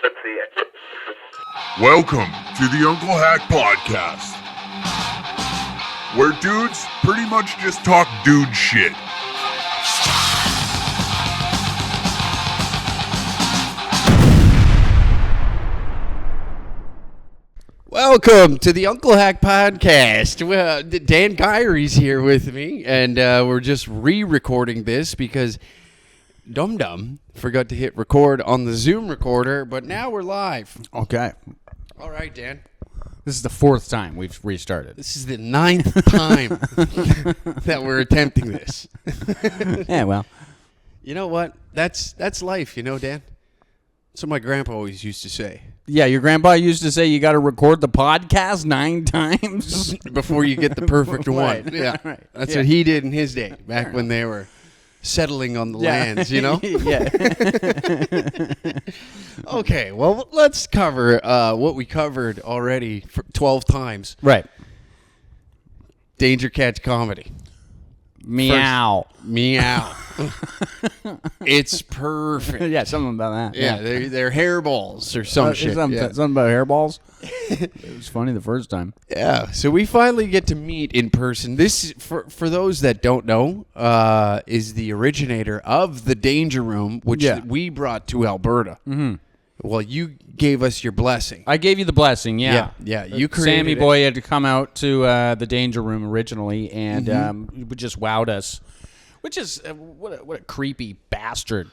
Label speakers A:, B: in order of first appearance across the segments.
A: Let's see it.
B: Welcome to the Unclehack Podcast, where dudes pretty much just talk dude shit.
C: Welcome to the Unclehack Podcast. Well, Dan Guiry's here with me, and we're just re-recording this because Dum Dum forgot to hit record on the Zoom recorder, but now we're live.
D: Okay.
C: All right, Dan.
D: This is the fourth time we've restarted.
C: This is the 9th time that we're attempting this.
D: Yeah, well.
C: You know what? That's life, you know, Dan? That's what my grandpa always used to say.
D: Yeah, your grandpa used to say you got to record the podcast 9 times
C: before you get the perfect one.
D: Right.
C: Yeah.
D: Right.
C: That's
D: Yeah.
C: what he did in his day, back when they were settling on the lands, you know?
D: Yeah.
C: Okay, well, let's cover what we covered already for 12 times.
D: Right.
C: Danger Cats comedy.
D: Meow.
C: Meow. It's perfect.
D: Yeah, something about that.
C: Yeah, they're hairballs or some shit.
D: Something about hairballs. It was funny the first time.
C: Yeah, so we finally get to meet in person. This, for those that don't know, is the originator of the Danger Room, which we brought to Alberta. Mm-hmm. Well, you gave us your blessing.
D: I gave you the blessing, yeah.
C: Yeah, you created
D: Sammy
C: it.
D: Boy had to come out to the Danger Room originally, and just wowed us. Which is, what a creepy bastard.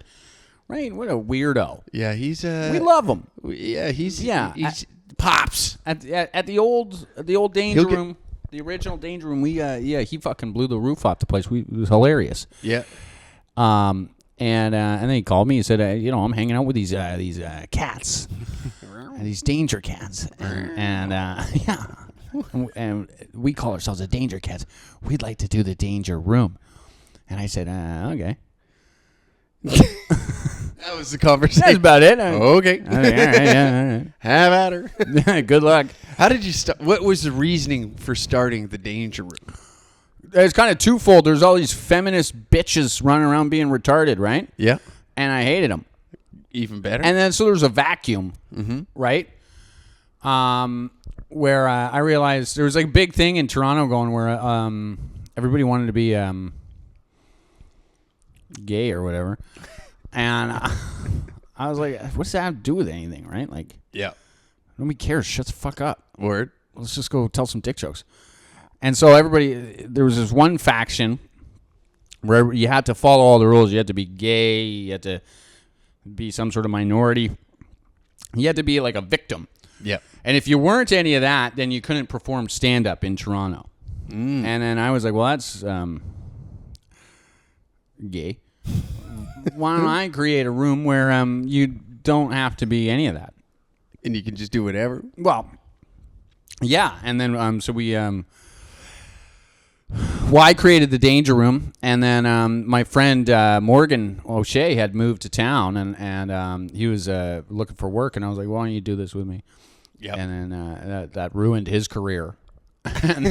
D: Right? What a weirdo.
C: Yeah, he's...
D: we love him.
C: Yeah, he's
D: pops at the old Danger Room, the original Danger Room. He fucking blew the roof off the place. It was hilarious.
C: Yeah.
D: And then he called me. He said, I'm hanging out with these cats, these danger cats, and we call ourselves the Danger Cats. We'd like to do the Danger Room. And I said, okay.
C: That was the conversation.
D: That's about it.
C: Okay.
D: All right.
C: Have at her.
D: Good luck.
C: How did you start? What was the reasoning for starting the Danger Room?
D: It's kind of twofold. There's all these feminist bitches running around being retarded, right?
C: Yeah.
D: And I hated them.
C: Even better.
D: And then so there's a vacuum, right? Where I realized there was like a big thing in Toronto going where everybody wanted to be gay or whatever. And I was like, what's that have to do with anything, right? Like,
C: yeah.
D: Nobody cares. Shut the fuck up.
C: Word.
D: Let's just go tell some dick jokes. And so there was this one faction where you had to follow all the rules. You had to be gay. You had to be some sort of minority. You had to be like a victim.
C: Yeah.
D: And if you weren't any of that, then you couldn't perform stand-up in Toronto. And then I was like, well, that's gay. Why don't I create a room where you don't have to be any of that?
C: And you can just do whatever?
D: Well, yeah. And then so we... I created the Danger Room, and then my friend Morgan O'Shea had moved to town, and he was looking for work, and I was like, why don't you do this with me?
C: Yeah.
D: And then that ruined his career. and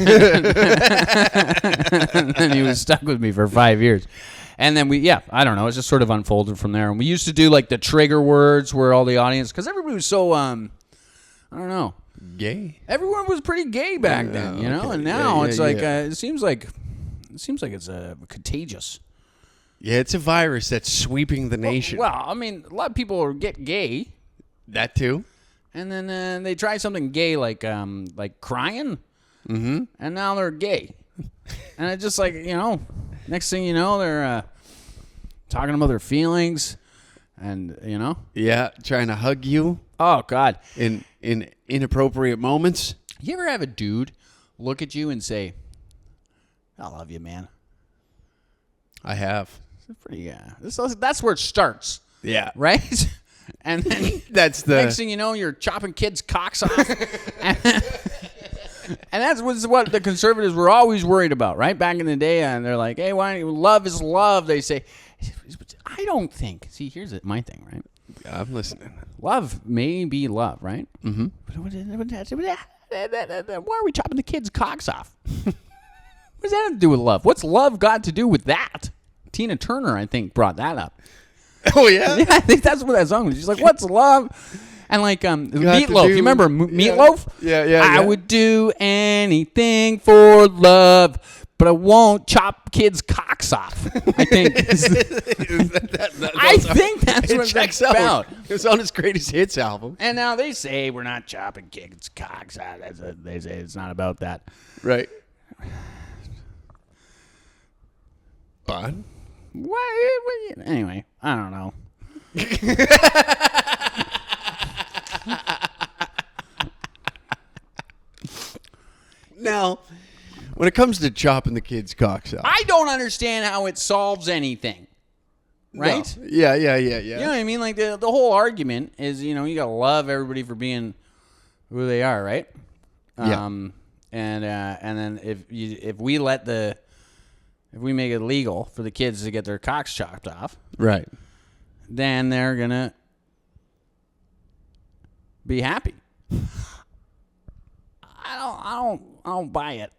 D: then he was stuck with me for 5 years. And then I don't know, it just sort of unfolded from there. And we used to do like the trigger words where all the audience, because everybody was so, I don't know.
C: Gay.
D: Everyone was pretty gay back then, you know,
C: okay.
D: and now it's like
C: yeah.
D: it seems like it's contagious.
C: Yeah, it's a virus that's sweeping the nation.
D: Well, I mean, a lot of people get gay,
C: that too.
D: and then they try something gay like crying, and now they're gay, and it's just like next thing you know they're talking about their feelings, and
C: Yeah, trying to hug you
D: oh God,
C: in inappropriate moments.
D: you ever have a dude look at you and say, "I love you, man"?
C: I have.
D: It's pretty that's where it starts.
C: Yeah.
D: Right? And then
C: That's the...
D: next thing you know, you're chopping kids' cocks off. And that's what the conservatives were always worried about, right? Back in the day, and they're like, hey, why don't you, love is love. They say, I don't think. See, here's my thing, right?
C: I'm listening.
D: Love may be love, right? Mm-hmm. Why are we chopping the kids' cocks off? What does that have to do with love? What's love got to do with that? Tina Turner, I think, brought that up.
C: Oh, yeah?
D: Yeah, I think that's what that song was. She's like, what's love? And like
C: to
D: Meatloaf.
C: do-
D: You remember Meatloaf?
C: Yeah.
D: I would do anything for love, but I won't chop kids' cocks off. I think. I think that's
C: it
D: what
C: checks
D: it's about.
C: out. It was on his greatest hits album.
D: And now they say we're not chopping kids' cocks out. They say it's not about that.
C: Right. Fun.
D: What? Anyway, I don't know.
C: Now, when it comes to chopping the kids' cocks off,
D: I don't understand how it solves anything. Right?
C: No. Yeah.
D: You know what I mean? Like the whole argument is, you gotta love everybody for being who they are, right?
C: Yeah.
D: And then if we make it legal for the kids to get their cocks chopped off,
C: Right.
D: then they're gonna be happy. I don't buy it.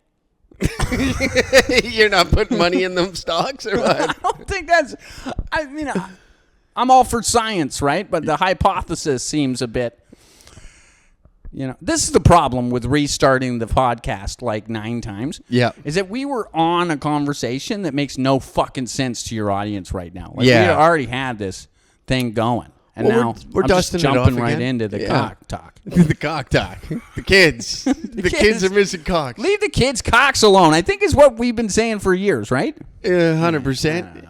C: You're not putting money in them stocks or what?
D: I don't think that's. I mean, I'm all for science, right? But the hypothesis seems a bit. This is the problem with restarting the podcast like 9 times.
C: Yeah.
D: Is that we were on a conversation that makes no fucking sense to your audience right now. Like
C: Yeah.
D: we already had this thing going. And
C: Well,
D: now
C: we're
D: I'm just
C: dusting it off
D: jumping right
C: again.
D: into the
C: Yeah.
D: cock talk.
C: The cock talk. The kids. The kids are missing cocks.
D: Leave the kids' cocks alone, I think is what we've been saying for years, right?
C: 100%.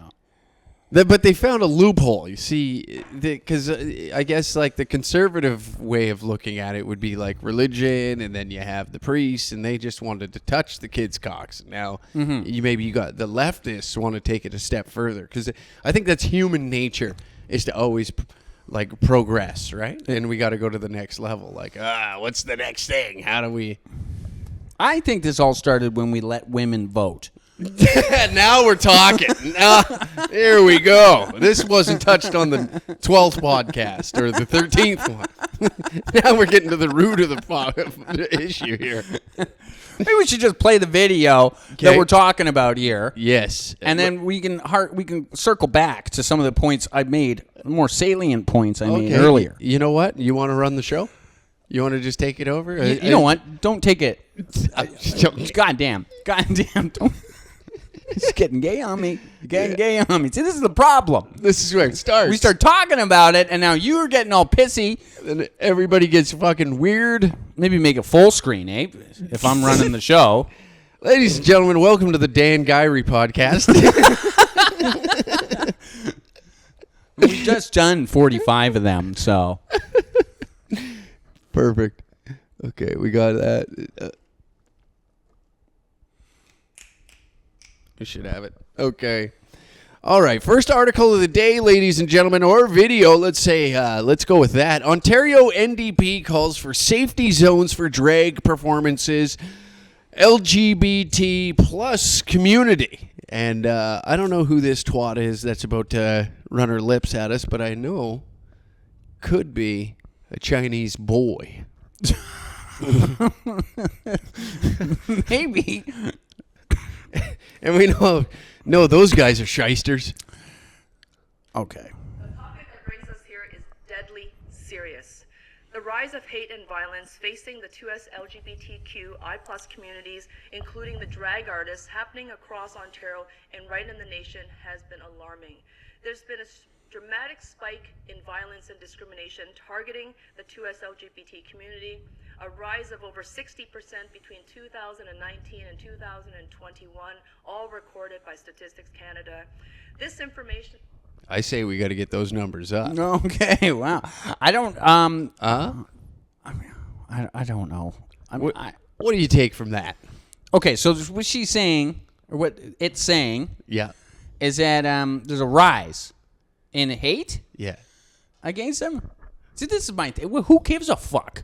C: But they found a loophole. You see, because I guess like the conservative way of looking at it would be like religion, and then you have the priests, and they just wanted to touch the kids' cocks. Now, you got the leftists want to take it a step further, because I think that's human nature is to always like progress, right? And we got to go to the next level. Like, what's the next thing? How do we?
D: I think this all started when we let women vote.
C: Now we're talking. Here we go. This wasn't touched on the 12th podcast or the 13th one. Now we're getting to the root of the issue here.
D: Maybe we should just play the video that we're talking about here.
C: Yes.
D: And then we can circle back to some of the points I made, the more salient points I made earlier.
C: You know what? You want to run the show? You want to just take it over?
D: You know what? Don't take it. Goddamn. Don't. It's getting gay on me. Getting gay on me. See, this is the problem.
C: This is where it starts.
D: We start talking about it, and now you're getting all pissy.
C: Then everybody gets fucking weird.
D: Maybe make it full screen, eh? If I'm running the show.
C: Ladies and gentlemen, welcome to the Dan Guiry podcast.
D: We've just done 45 of them, so.
C: Perfect. Okay, we got that. We should have it. Okay. All right. First article of the day, ladies and gentlemen, or video. Let's go with that. Ontario NDP calls for safety zones for drag performances, LGBT plus community. And I don't know who this twat is that's about to run her lips at us, but I know could be a Chinese boy.
D: Maybe.
C: And we know those guys are shysters.
D: Okay.
A: The topic that brings us here is deadly serious. The rise of hate and violence facing the 2S LGBTQI+ communities, including the drag artists, happening across Ontario and right in the nation has been alarming. There's been a dramatic spike in violence and discrimination targeting the 2S LGBT community, a rise of over 60% between 2019 and 2021, all recorded by Statistics Canada. This information...
C: I say we got to get those numbers up.
D: Okay, wow. I don't, I don't know.
C: What do you take from that?
D: Okay, so what she's saying, or what it's saying,
C: Yeah.
D: is that there's a rise in hate
C: Yeah.
D: against them. See, this is my thing. Who gives a fuck?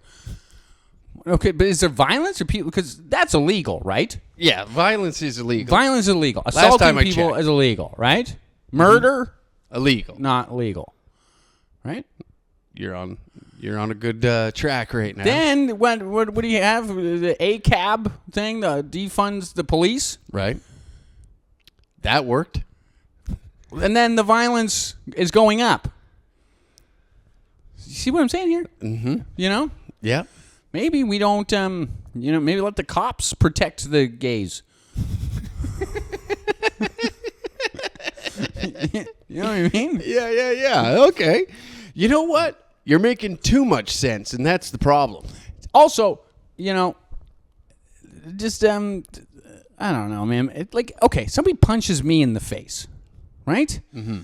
D: Okay, but is there violence or people? Because that's illegal, right?
C: Yeah, violence is illegal.
D: Violence is illegal.
C: time
D: Assaulting
C: I
D: people
C: checked.
D: is illegal, right? Murder,
C: Illegal.
D: not legal, right?
C: You're on a good track right now.
D: Then what do you have? The ACAB thing, the defunds the police,
C: Right. That worked.
D: and then the violence is going up. See what I'm saying here? Mm-hmm. You know?
C: Yeah.
D: Maybe we don't, maybe let the cops protect the gays. You know what I mean?
C: Yeah. Okay. You know what? You're making too much sense, and that's the problem.
D: Also, just, I don't know, man. Okay, somebody punches me in the face, right? Mm-hmm.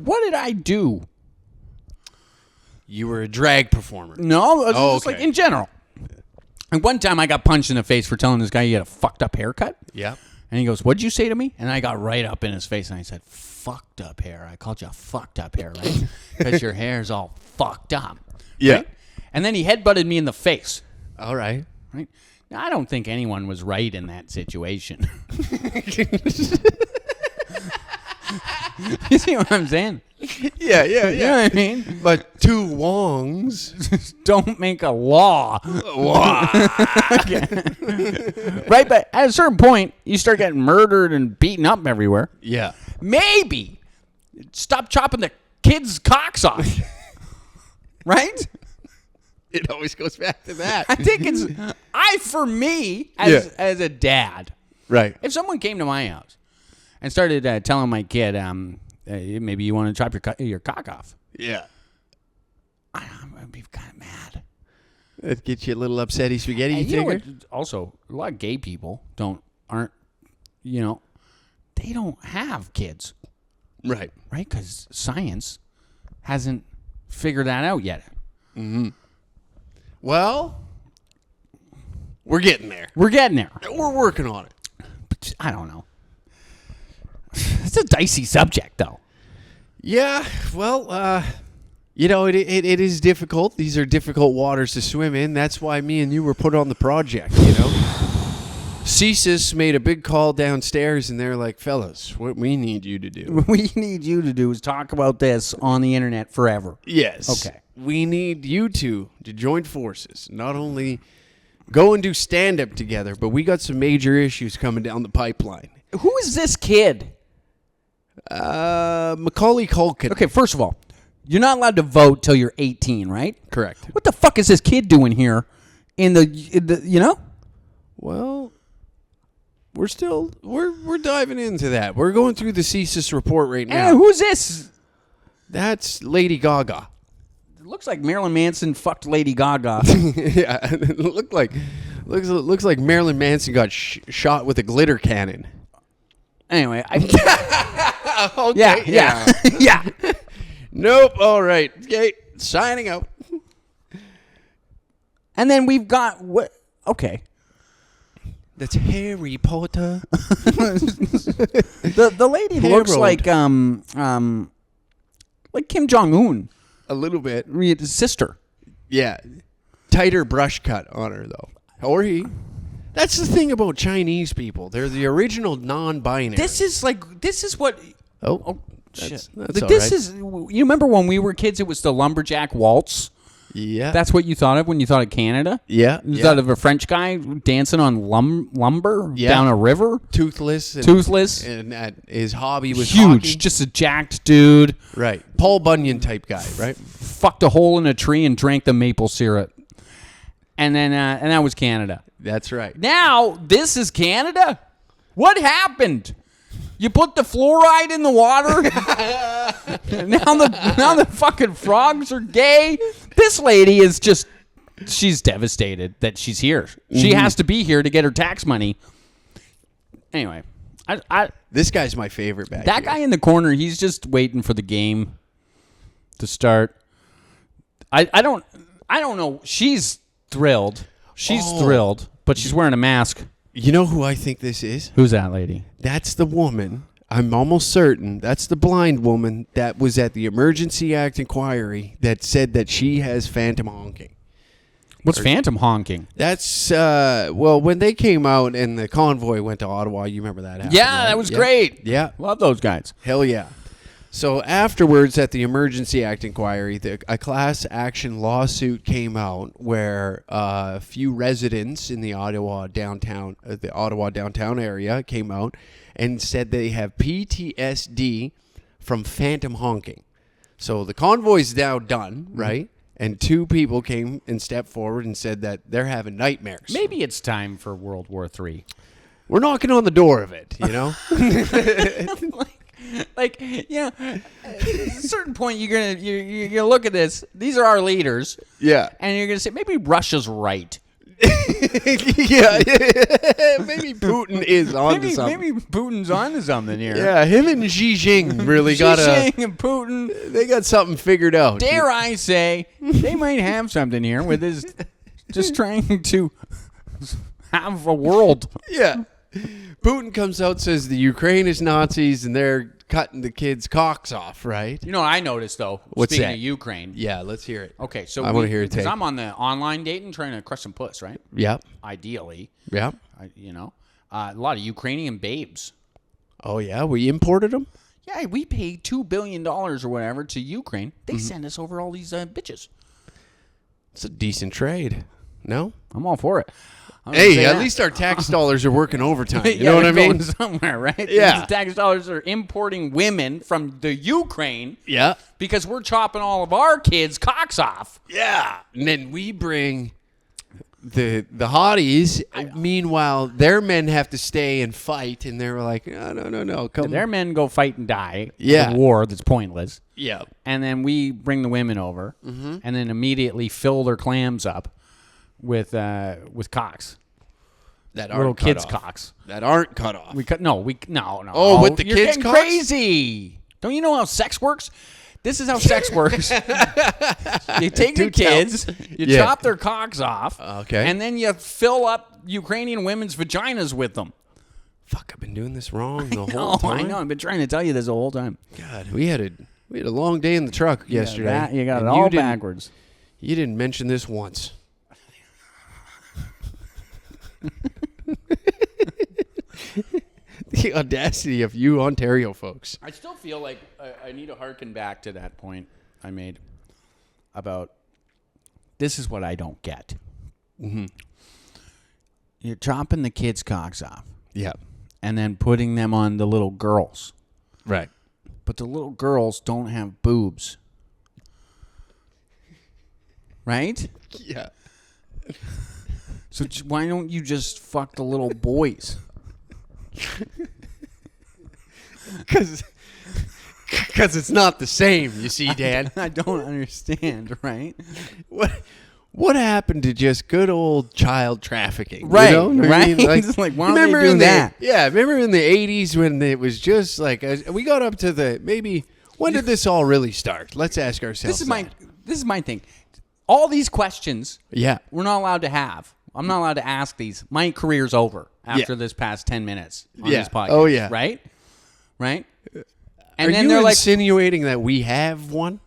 D: What did I do?
C: You were a drag performer.
D: No, it was just
C: okay.
D: like in general. And one time I got punched in the face for telling this guy he had a fucked up haircut.
C: Yeah.
D: And he goes, "What'd you say to me?" And I got right up in his face and I said, "Fucked up hair. I called you fucked up hair, right? Because your hair's all fucked up."
C: Yeah.
D: Right? And then he headbutted me in the face.
C: All right.
D: Right? Now, I don't think anyone was right in that situation. You see what I'm saying?
C: Yeah.
D: You know what I mean?
C: But two Wongs
D: Don't make a law. Right? But at a certain point, you start getting murdered and beaten up everywhere.
C: Yeah.
D: Maybe stop chopping the kids' cocks off. Right?
C: It always goes back to that.
D: I think for me, as a dad,
C: Right.
D: if someone came to my house and started telling my kid, maybe you want to chop your cock off,
C: Yeah.
D: I'm going to be kind of mad.
C: That gets you a little upsetty spaghetti,
D: And
C: you
D: you know
C: figure?
D: what? Also, a lot of gay people aren't, they don't have kids,
C: Right.
D: right? Because science hasn't figured that out yet.
C: Well, we're getting there.
D: We're getting there.
C: We're working on it.
D: But I don't know. It's a dicey subject, though.
C: Yeah, well, it is difficult. These are difficult waters to swim in. That's why me and you were put on the project, CSIS made a big call downstairs, and they're like, fellas, what we need you to do.
D: What we need you to do is talk about this on the internet forever.
C: Yes.
D: Okay.
C: We need you two to join forces. Not only go and do stand-up together, but we got some major issues coming down the pipeline.
D: Who is this kid?
C: Macaulay Culkin.
D: Okay, first of all, you're not allowed to vote till you're 18, right?
C: Correct.
D: What the fuck is this kid doing here in the
C: Well, we're diving into that. We're going through the CSIS report right now.
D: Who's this?
C: That's Lady Gaga.
D: It looks like Marilyn Manson fucked Lady Gaga.
C: Yeah, it looks like Marilyn Manson got shot with a glitter cannon.
D: Anyway,
C: Okay.
D: yeah. Yeah.
C: Nope. All right. Okay. Signing out.
D: And then we've got what? Okay.
C: That's Harry Potter.
D: The lady looks like Kim Jong-un.
C: A little bit.
D: His sister.
C: Yeah. Tighter brush cut on her though. Or he. That's the thing about Chinese people. They're the original non-binary.
D: This is what.
C: Oh,
D: Shit.
C: That's all
D: This
C: right.
D: is. You remember when we were kids? It was the lumberjack waltz.
C: Yeah.
D: That's what you thought of when you thought of Canada.
C: Yeah.
D: You thought of a French guy dancing on lumber down a river.
C: Toothless. And his hobby was
D: huge,
C: hockey.
D: just a jacked dude.
C: Right. Paul Bunyan type guy, right?
D: Fucked a hole in a tree and drank the maple syrup. And then and that was Canada.
C: That's right.
D: Now this is Canada. What happened? You put the fluoride in the water. now the fucking frogs are gay. This lady is she's devastated that she's here. She has to be here to get her tax money. Anyway,
C: This guy's my favorite back
D: that
C: here.
D: guy in the corner, he's just waiting for the game to start. I don't know. She's thrilled. She's thrilled, but she's wearing a mask.
C: You know who I think this is?
D: Who's that lady?
C: That's the woman. I'm almost certain that's the blind woman that was at the Emergency Act inquiry that said that she has phantom honking.
D: What's phantom honking?
C: That's, when they came out and the convoy went to Ottawa, you remember that happened,
D: Yeah,
C: right?
D: that was great.
C: Yeah.
D: Love those guys.
C: Hell yeah. So afterwards, at the Emergency Act inquiry, a class action lawsuit came out where a few residents in the Ottawa downtown area came out and said they have PTSD from phantom honking. So the convoy's now done, right? And 2 people came and stepped forward and said that they're having nightmares.
D: Maybe it's time for World War III.
C: We're knocking on the door of it, you know?
D: Yeah, at a certain point you're gonna look at this. These are our leaders.
C: Yeah.
D: And you're gonna say maybe Russia's right.
C: Yeah. Maybe Putin is on to something.
D: Maybe Putin's on to something here.
C: Yeah, him and Xi Jinping really
D: Xi Jinping and Putin.
C: They got something figured out.
D: Dare I say they might have something here with this, just trying to have a world.
C: Yeah. Putin comes out, says the Ukraine is Nazis and they're cutting the kids' cocks off, right?
D: You know what I noticed, though?
C: What's
D: Speaking
C: that?
D: of Ukraine.
C: Yeah, let's hear it.
D: Okay, so
C: I want to hear it.
D: Because I'm on the online dating trying to crush some puss, right?
C: Yeah.
D: Ideally.
C: Yeah.
D: A lot of Ukrainian babes.
C: Oh, yeah? We imported them?
D: Yeah, we paid $2 billion or whatever to Ukraine. They send us over all these bitches.
C: It's a decent trade. No?
D: I'm all for it.
C: Hey, at least our tax dollars are working overtime. You know what I mean?
D: Going somewhere, right?
C: Yeah.
D: These tax dollars are importing women from the Ukraine.
C: Yeah.
D: Because we're chopping all of our kids' cocks off.
C: Yeah. And then we bring the hotties. Meanwhile, their men have to stay and fight. And they're like, no. Come
D: Their men go fight and die.
C: Yeah.
D: In a war that's pointless.
C: Yeah.
D: And then we bring the women over and then immediately fill their clams up with cocks.
C: That
D: Little
C: aren't cut
D: kids'
C: off.
D: cocks.
C: That aren't cut off.
D: No.
C: Oh, with the
D: You're
C: kids'
D: getting
C: cocks?
D: crazy. Don't you know how sex works? This is how sex works. You take the
C: Do tell.
D: kids, you
C: Yeah.
D: chop their cocks off,
C: Okay.
D: and then you fill up Ukrainian women's vaginas with them.
C: Fuck, I've been doing this wrong the whole time.
D: I know. I've been trying to tell you this the whole time.
C: God, we had a long day in the truck yesterday.
D: You got it
C: and
D: all
C: didn't-
D: backwards.
C: You didn't mention this once. The audacity of you Ontario folks.
D: I still feel like I need to harken back to that point I made about this is what I don't get. Mm-hmm. You're chopping the kids' cocks off.
C: Yeah.
D: And then putting them on the little girls.
C: Right.
D: But the little girls don't have boobs. Right?
C: Yeah.
D: So why don't you just fuck the little boys?
C: Because it's not the same, you see, Dan.
D: I don't understand, right?
C: What happened to just good old child trafficking?
D: Right,
C: you know what I mean?
D: right. It's like, why don't they
C: remember
D: do
C: in
D: that?
C: Remember in the 80s when it was just like, we got up to when did this all really start? Let's ask ourselves
D: This is my thing. All these questions
C: Yeah.
D: we're not allowed to have. I'm not allowed to ask these. My career's over after this past 10 minutes on
C: Yeah.
D: this podcast.
C: Oh, yeah.
D: Right? And
C: Are
D: then
C: you
D: they're like,
C: insinuating that we have one?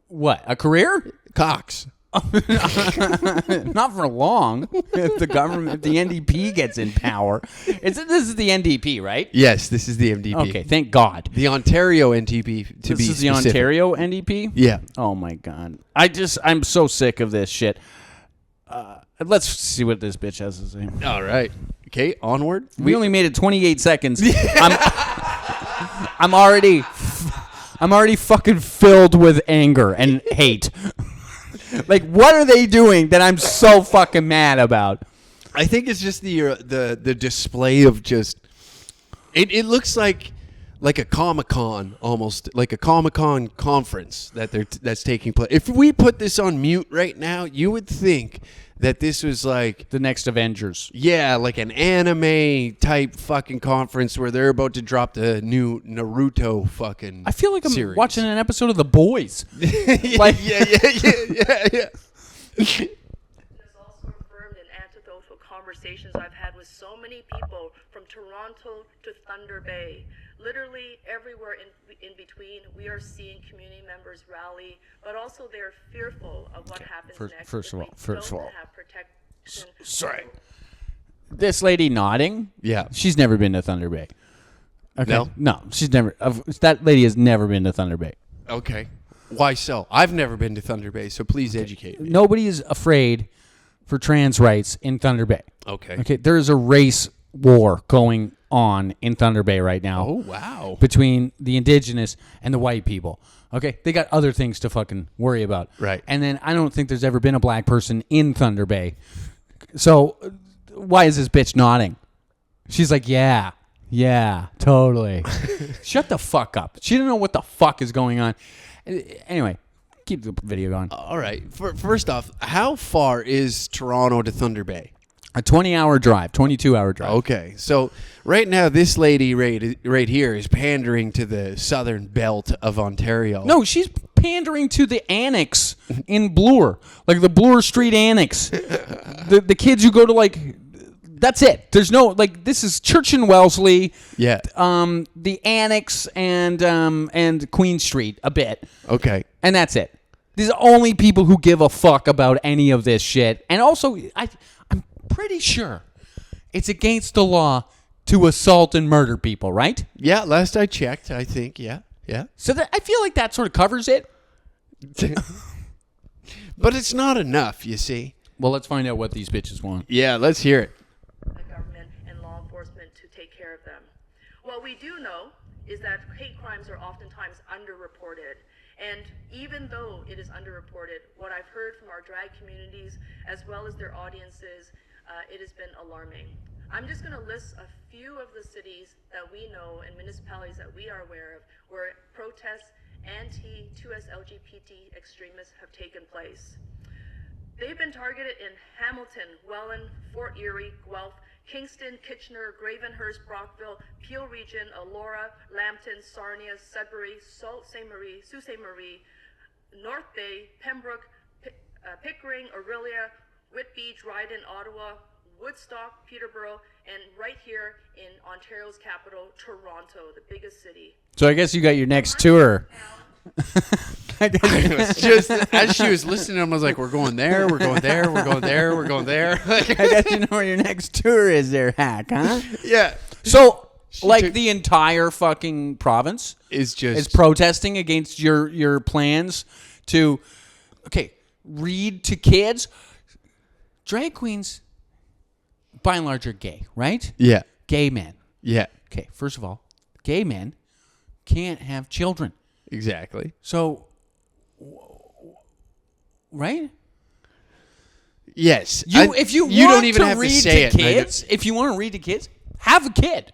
D: what, a career?
C: Cox.
D: Not for long. If the government, if the NDP gets in power. This is the NDP, right?
C: Yes, this is the MDP.
D: Okay, thank God.
C: The Ontario NDP, to be
D: This is the
C: specific.
D: Ontario NDP?
C: Yeah.
D: Oh, my God. I'm so sick of this shit. Let's see what this bitch has to say.
C: All right. Okay, onward.
D: We only made it 28 seconds. I'm already fucking filled with anger and hate. Like, what are they doing that I'm so fucking mad about?
C: I think it's just the display of just it looks like a Comic-Con almost, like a Comic-Con conference that's taking place. If we put this on mute right now, you would think that this was like
D: The next Avengers.
C: yeah, like an anime type fucking conference where they're about to drop the new Naruto fucking
D: I feel like I'm
C: series.
D: watching an episode of The Boys. Like,
C: yeah.
A: It has also affirmed in antithetical conversations I've had with so many people from Toronto to Thunder Bay. Literally everywhere in between, we are seeing community members rally, but also they're fearful of what happens next.
D: first
A: if
D: of
A: we
D: all,
A: don't have protection.
D: sorry. This lady nodding.
C: Yeah.
D: She's never been to Thunder Bay. Okay.
C: No?
D: she's never. That lady has never been to Thunder Bay.
C: Okay. Why so? I've never been to Thunder Bay, so please educate me.
D: Nobody is afraid for trans rights in Thunder Bay.
C: Okay.
D: Okay. There is a race war going on in Thunder Bay right now.
C: Oh, wow.
D: Between the indigenous and the white people. Okay, they got other things to fucking worry about.
C: Right.
D: And then I don't think there's ever been a black person in Thunder Bay. So why is this bitch nodding? She's like, yeah, totally. Shut the fuck up. She didn't know what the fuck is going on. Anyway, keep the video going.
C: All right. First off, how far is Toronto to Thunder Bay?
D: A 20-hour drive, 22-hour drive.
C: Okay, so right now this lady right here is pandering to the southern belt of Ontario.
D: No, she's pandering to the annex in Bloor, like the Bloor Street annex. the kids who go to like, that's it. There's no like this is Church and Wellesley.
C: Yeah.
D: The annex and Queen Street a bit.
C: Okay.
D: And that's it. These are only people who give a fuck about any of this shit. And also, I'm pretty sure it's against the law to assault and murder people, right?
C: Yeah, last I checked, I think, yeah.
D: So I feel like that sort of covers it.
C: But it's not enough, you see.
D: Well, let's find out what these bitches want.
C: Yeah, let's hear it.
A: The government and law enforcement to take care of them. What we do know is that hate crimes are oftentimes underreported. And even though it is underreported, what I've heard from our drag communities as well as their audiences, it has been alarming. I'm just going to list a few of the cities that we know and municipalities that we are aware of where protests anti-2S LGBT extremists have taken place. They've been targeted in Hamilton, Welland, Fort Erie, Guelph, Kingston, Kitchener, Gravenhurst, Brockville, Peel Region, Elora, Lambton, Sarnia, Sudbury, Sault Ste. Marie, Sault Ste. Marie, North Bay, Pembroke, Pickering, Orillia, Whitby, Dryden, Ottawa, Woodstock, Peterborough, and right here in Ontario's capital, Toronto, the biggest city.
D: So I guess you got your next tour.
C: Just as she was listening, I was like, we're going there, we're going there, we're going there, we're going there.
D: I guess you know where your next tour is there, Hack, huh?
C: Yeah.
D: So, like
C: took-
D: the entire fucking province
C: Is just
D: is protesting against your plans to, read to kids. Drag queens, by and large, are gay, right?
C: Yeah.
D: Gay men.
C: Yeah.
D: Okay, first of all, gay men can't have children.
C: Exactly.
D: So, right?
C: Yes.
D: If you
C: don't
D: want
C: even
D: to
C: have
D: read
C: to say
D: to
C: it.
D: kids, if you want to read to kids, have a kid.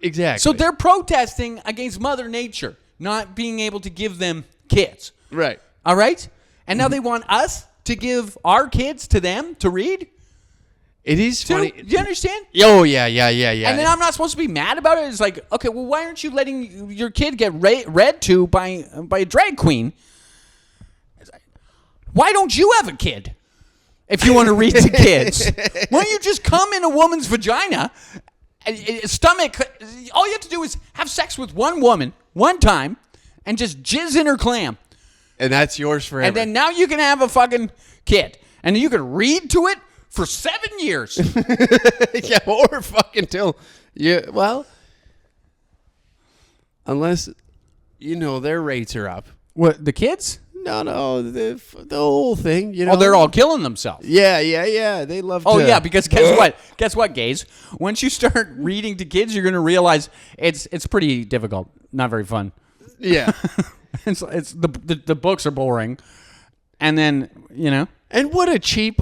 C: Exactly.
D: So they're protesting against Mother Nature not being able to give them kids.
C: right.
D: All right? And now they want us to give our kids to them to read?
C: It is funny.
D: Do you understand?
C: Oh yeah.
D: And then I'm not supposed to be mad about it. It's like, okay, well, why aren't you letting your kid get read to by a drag queen? Why don't you have a kid if you want to read to kids? Why don't you just come in a woman's vagina, stomach? All you have to do is have sex with one woman one time and just jizz in her clam.
C: And that's yours forever.
D: And then now you can have a fucking kid. And you can read to it for 7 years.
C: yeah, or fucking till you. Well, unless their rates are up.
D: What, the kids?
C: No, the whole thing.
D: Oh, they're all killing themselves.
C: Yeah. They love.
D: Oh,
C: to,
D: yeah, because guess what? Guess what, gays? Once you start reading to kids, you're going to realize it's pretty difficult. Not very fun.
C: Yeah.
D: it's the books are boring. And then,
C: And what a cheap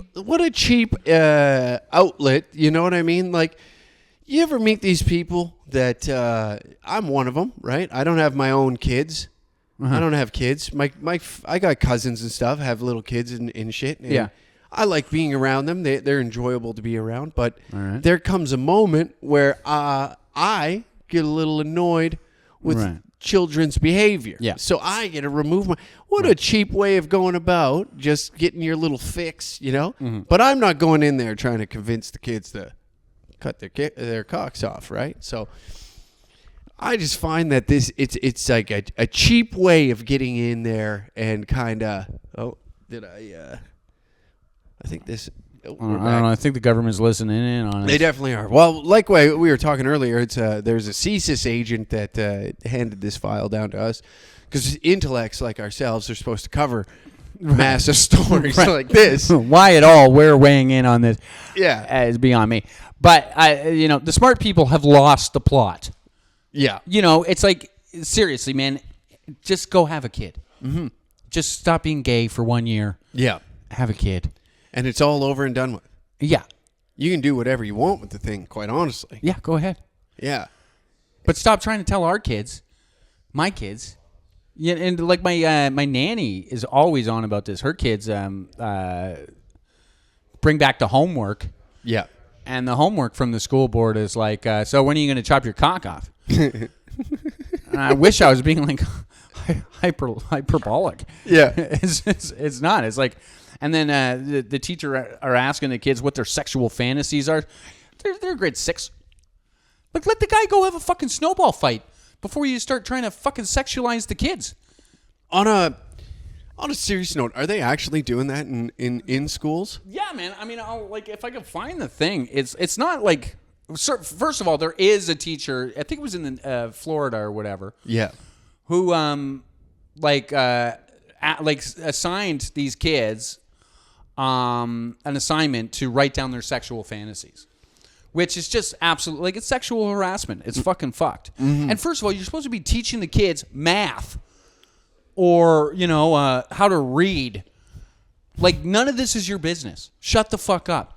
C: outlet, you know what I mean? Like, you ever meet these people that I'm one of them, right? I don't have my own kids. I don't have kids. I got cousins and stuff, have little kids and shit. And
D: Yeah.
C: I like being around them. They're enjoyable to be around. But there comes a moment where I get a little annoyed with children's behavior.
D: Yeah.
C: So I get to remove what a cheap way of going about just getting your little fix, But I'm not going in there trying to convince the kids to cut their cocks off, right? So I just find that it's like a cheap way of getting in there and kind of I think this.
D: I don't know. I think the government's listening in on it.
C: They definitely are. Well, like we were talking earlier, there's a CSIS agent that handed this file down to us because intellects like ourselves are supposed to cover massive stories like this.
D: Why at all we're weighing in on this is beyond me. But, the smart people have lost the plot.
C: Yeah.
D: It's like, seriously, man, just go have a kid. Mm-hmm. Just stop being gay for 1 year.
C: Yeah.
D: Have a kid.
C: And it's all over and done with.
D: Yeah.
C: You can do whatever you want with the thing, quite honestly.
D: Yeah, go ahead.
C: Yeah.
D: But stop trying to tell our kids, my kids. Yeah, and like my nanny is always on about this. Her kids bring back the homework.
C: Yeah.
D: And the homework from the school board is like, so when are you going to chop your cock off? And I wish I was being like hyperbolic.
C: Yeah.
D: It's not. It's like, and then the teacher are asking the kids what their sexual fantasies are. They're grade 6. Like, let the guy go have a fucking snowball fight before you start trying to fucking sexualize the kids.
C: On a serious note, are they actually doing that in schools?
D: Yeah, man. I mean, like if I can find the thing, it's not like. First of all, there is a teacher. I think it was in Florida or whatever.
C: Yeah.
D: Who assigned these kids an assignment to write down their sexual fantasies, which is just absolutely like it's sexual harassment. It's fucking fucked. Mm-hmm. And first of all, you're supposed to be teaching the kids math or how to read. Like none of this is your business. Shut the fuck up.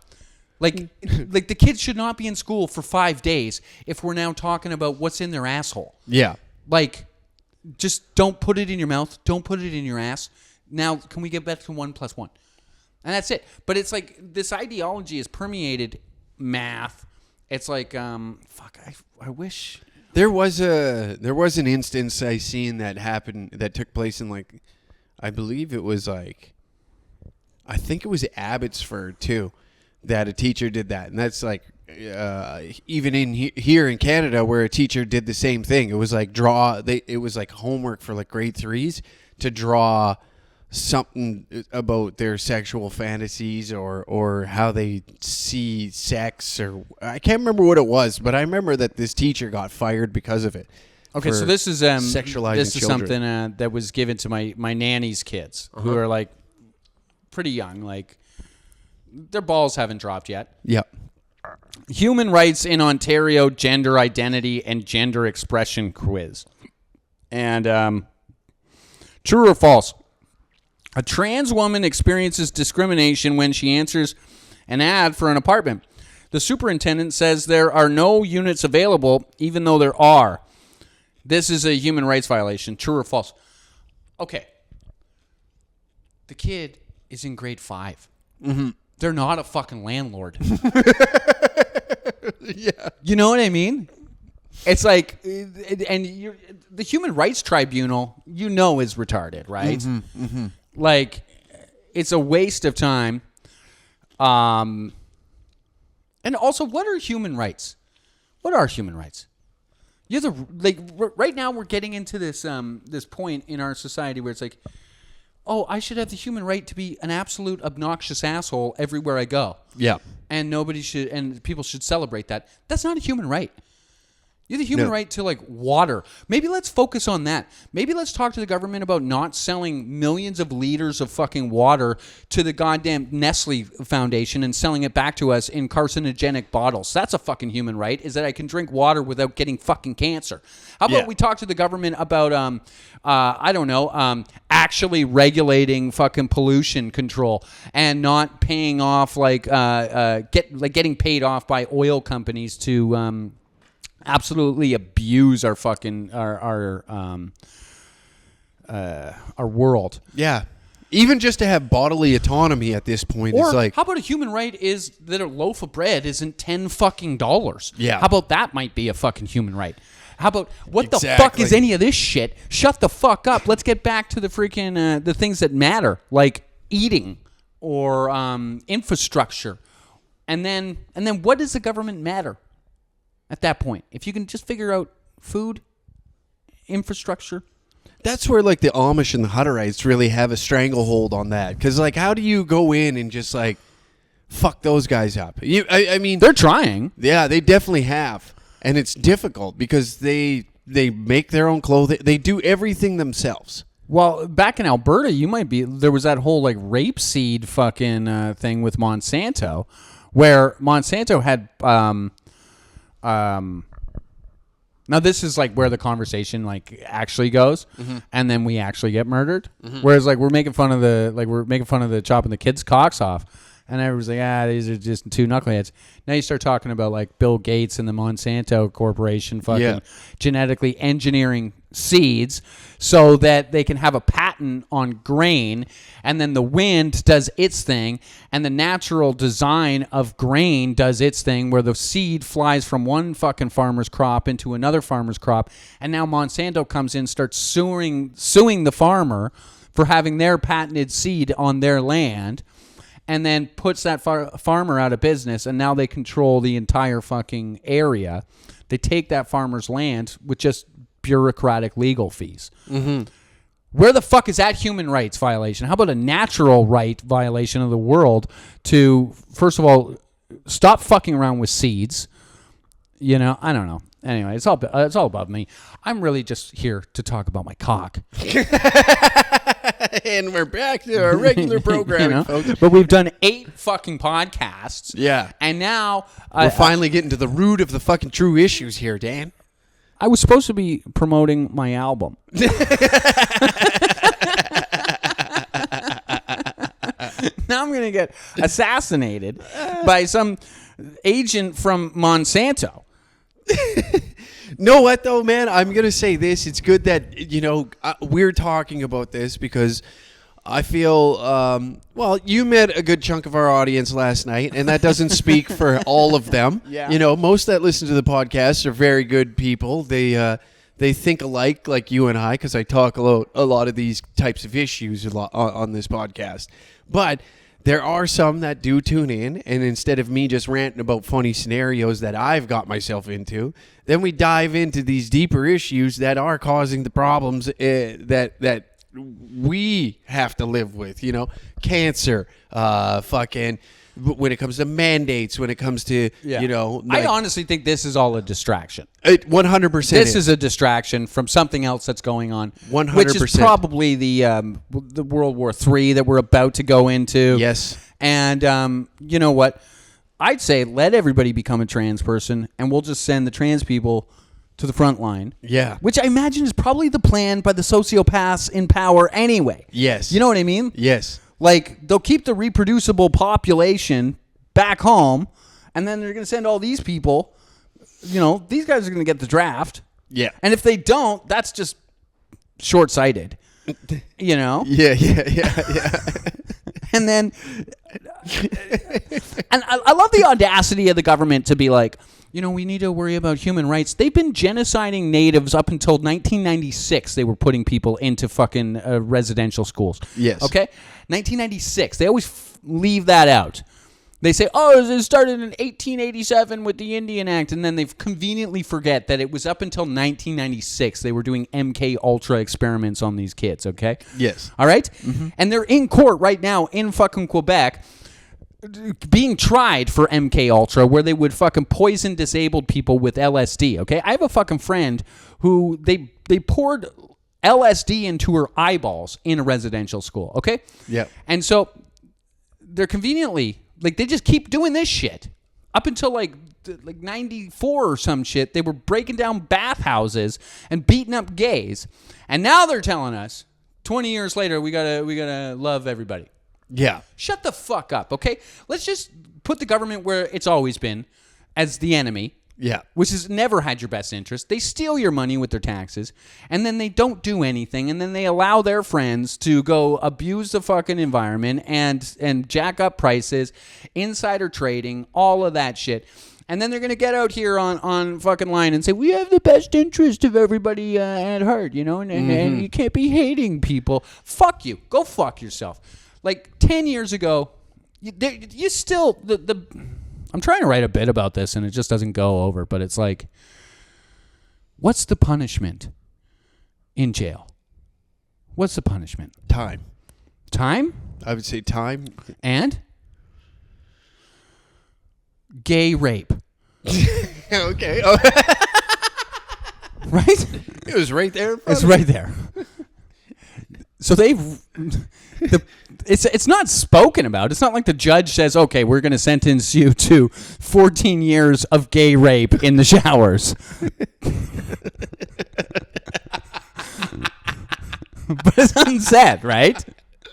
D: Like the kids should not be in school for 5 days if we're now talking about what's in their asshole.
C: Yeah.
D: Like, just don't put it in your mouth. Don't put it in your ass. Now, can we get back to 1 + 1? And that's it. But it's like this ideology has permeated math. It's like, fuck. I wish
C: there was an instance I seen that happened that took place in like, I believe it was like, I think it was Abbotsford too, that a teacher did that, and that's like. Even in here in Canada, where a teacher did the same thing, it was like it was like homework for like grade 3s to draw something about their sexual fantasies or how they see sex, or I can't remember what it was, but I remember that this teacher got fired because of it.
D: Okay, so this is
C: sexualizing
D: this is
C: children.
D: something that was given to my nanny's kids who are like pretty young, like their balls haven't dropped yet.
C: Yep.
D: Human Rights in Ontario Gender Identity and Gender Expression Quiz. And true or false? A trans woman experiences discrimination when she answers an ad for an apartment. The superintendent says there are no units available, even though there are. This is a human rights violation. True or false? Okay. The kid is in grade 5. Mm-hmm. They're not a fucking landlord.
C: Yeah.
D: You know what I mean? It's like, and the Human Rights Tribunal, is retarded, right? Mm-hmm, mm-hmm. Like, it's a waste of time. And also, what are human rights? What are human rights? Right now we're getting into this this point in our society where it's like, oh, I should have the human right to be an absolute obnoxious asshole everywhere I go.
C: Yeah.
D: And people should celebrate that. That's not a human right. You have the human right to, like, water. Maybe let's focus on that. Maybe let's talk to the government about not selling millions of liters of fucking water to the goddamn Nestle Foundation and selling it back to us in carcinogenic bottles. That's a fucking human right, is that I can drink water without getting fucking cancer. How about we talk to the government about, actually regulating fucking pollution control and not paying off, getting paid off by oil companies to... absolutely abuse our fucking our world.
C: Yeah. Even just to have bodily autonomy at this point is like...
D: how about a human right is that a loaf of bread isn't $10 fucking dollars?
C: Yeah.
D: How about that might be a fucking human right? How about what the fuck is any of this shit? Shut the fuck up. Let's get back to the freaking the things that matter, like eating or infrastructure. And then what does the government matter? At that point, if you can just figure out food, infrastructure.
C: That's where, like, the Amish and the Hutterites really have a stranglehold on that. Because, like, how do you go in and just, like, fuck those guys up? I mean...
D: They're trying.
C: Yeah, they definitely have. And it's difficult because they make their own clothing. They do everything themselves.
D: Well, back in Alberta, there was that whole, like, rapeseed fucking thing with Monsanto, where Monsanto had... Now this is like where the conversation like actually goes, and then we actually get murdered. Whereas like we're making fun of the chopping the kids' cocks off, and everyone's like, these are just two knuckleheads. Now you start talking about like Bill Gates and the Monsanto Corporation fucking genetically engineering seeds so that they can have a patent on grain, and then the wind does its thing, and the natural design of grain does its thing, where the seed flies from one fucking farmer's crop into another farmer's crop, and now Monsanto comes in, starts suing the farmer for having their patented seed on their land, and then puts that farmer out of business, and now they control the entire fucking area. They take that farmer's land with just bureaucratic legal fees. Where the fuck is that human rights violation? How about a natural right violation of the world to, first of all, stop fucking around with seeds? You know, I don't know. Anyway, it's all about me. I'm really just here to talk about my cock.
C: And we're back to our regular programming, folks.
D: But we've done 8 fucking podcasts.
C: Yeah.
D: And now
C: We're finally getting to the root of the fucking true issues here, Dan.
D: I was supposed to be promoting my album. Now I'm going to get assassinated by some agent from Monsanto.
C: Know what, though, man? I'm going to say this. It's good that, we're talking about this because I feel, you met a good chunk of our audience last night, and that doesn't speak for all of them.
D: Yeah.
C: You know, most that listen to the podcast are very good people. They think alike, like you and I, because I talk a lot of these types of issues on this podcast. But there are some that do tune in, and instead of me just ranting about funny scenarios that I've got myself into, then we dive into these deeper issues that are causing the problems that we have to live with, cancer, fucking, when it comes to mandates, when it comes to,
D: I honestly think this is all a distraction.
C: 100%.
D: This is a distraction from something else that's going on.
C: 100%.
D: Which is probably the World War III that we're about to go into.
C: Yes.
D: And you know what? I'd say let everybody become a trans person, and we'll just send the trans people to the front line.
C: Yeah.
D: Which I imagine is probably the plan by the sociopaths in power anyway.
C: Yes.
D: You know what I mean?
C: Yes.
D: Like, they'll keep the reproducible population back home, and then they're going to send all these people. These guys are going to get the draft.
C: Yeah.
D: And if they don't, that's just short-sighted.
C: Yeah.
D: And then, and I love the audacity of the government to be like, we need to worry about human rights. They've been genociding natives up until 1996. They were putting people into fucking residential schools.
C: Yes.
D: Okay? 1996. They always leave that out. They say, it started in 1887 with the Indian Act, and then they conveniently forget that it was up until 1996 they were doing MK Ultra experiments on these kids, okay?
C: Yes.
D: All right? Mm-hmm. And they're in court right now in fucking Quebec being tried for MK Ultra, where they would fucking poison disabled people with LSD, okay? I have a fucking friend who they poured LSD into her eyeballs in a residential school, okay?
C: Yeah.
D: And so they're conveniently, they just keep doing this shit. Up until like 94 or some shit, they were breaking down bathhouses and beating up gays. And now they're telling us 20 years later we gotta love everybody.
C: Yeah.
D: Shut the fuck up, okay? Let's just put the government where it's always been, as the enemy.
C: Yeah.
D: Which has never had your best interest. They steal your money with their taxes, and then they don't do anything, and then they allow their friends to go abuse the fucking environment and jack up prices, insider trading, all of that shit. And then they're going to get out here on fucking line and say, we have the best interest of everybody at heart, and you can't be hating people. Fuck you. Go fuck yourself. 10 years ago, you still... I'm trying to write a bit about this, and it just doesn't go over, but it's like, what's the punishment in jail? What's the punishment?
C: Time.
D: Time?
C: I would say time.
D: And? Gay rape.
C: Okay.
D: Right?
C: It was right there.
D: It's right there. So it's not spoken about. It's not like the judge says, okay, we're going to sentence you to 14 years of gay rape in the showers. But it's unsaid, right?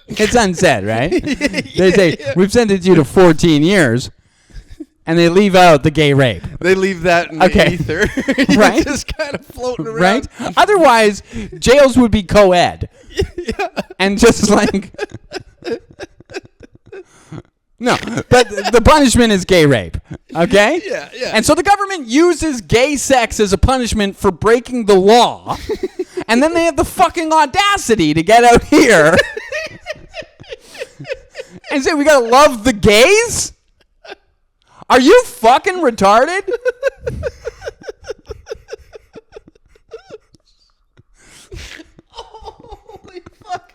D: It's unsaid, right? They say, we've sentenced you to 14 years. And they leave out the gay rape.
C: They leave that in the ether.
D: Right?
C: Just kind of floating around.
D: Right? Otherwise, jails would be co-ed. Yeah. And just like... No, but the punishment is gay rape. Okay?
C: Yeah, yeah.
D: And so the government uses gay sex as a punishment for breaking the law. And then they have the fucking audacity to get out here and say, we gotta love the gays? Are you fucking retarded?
C: Holy fuck.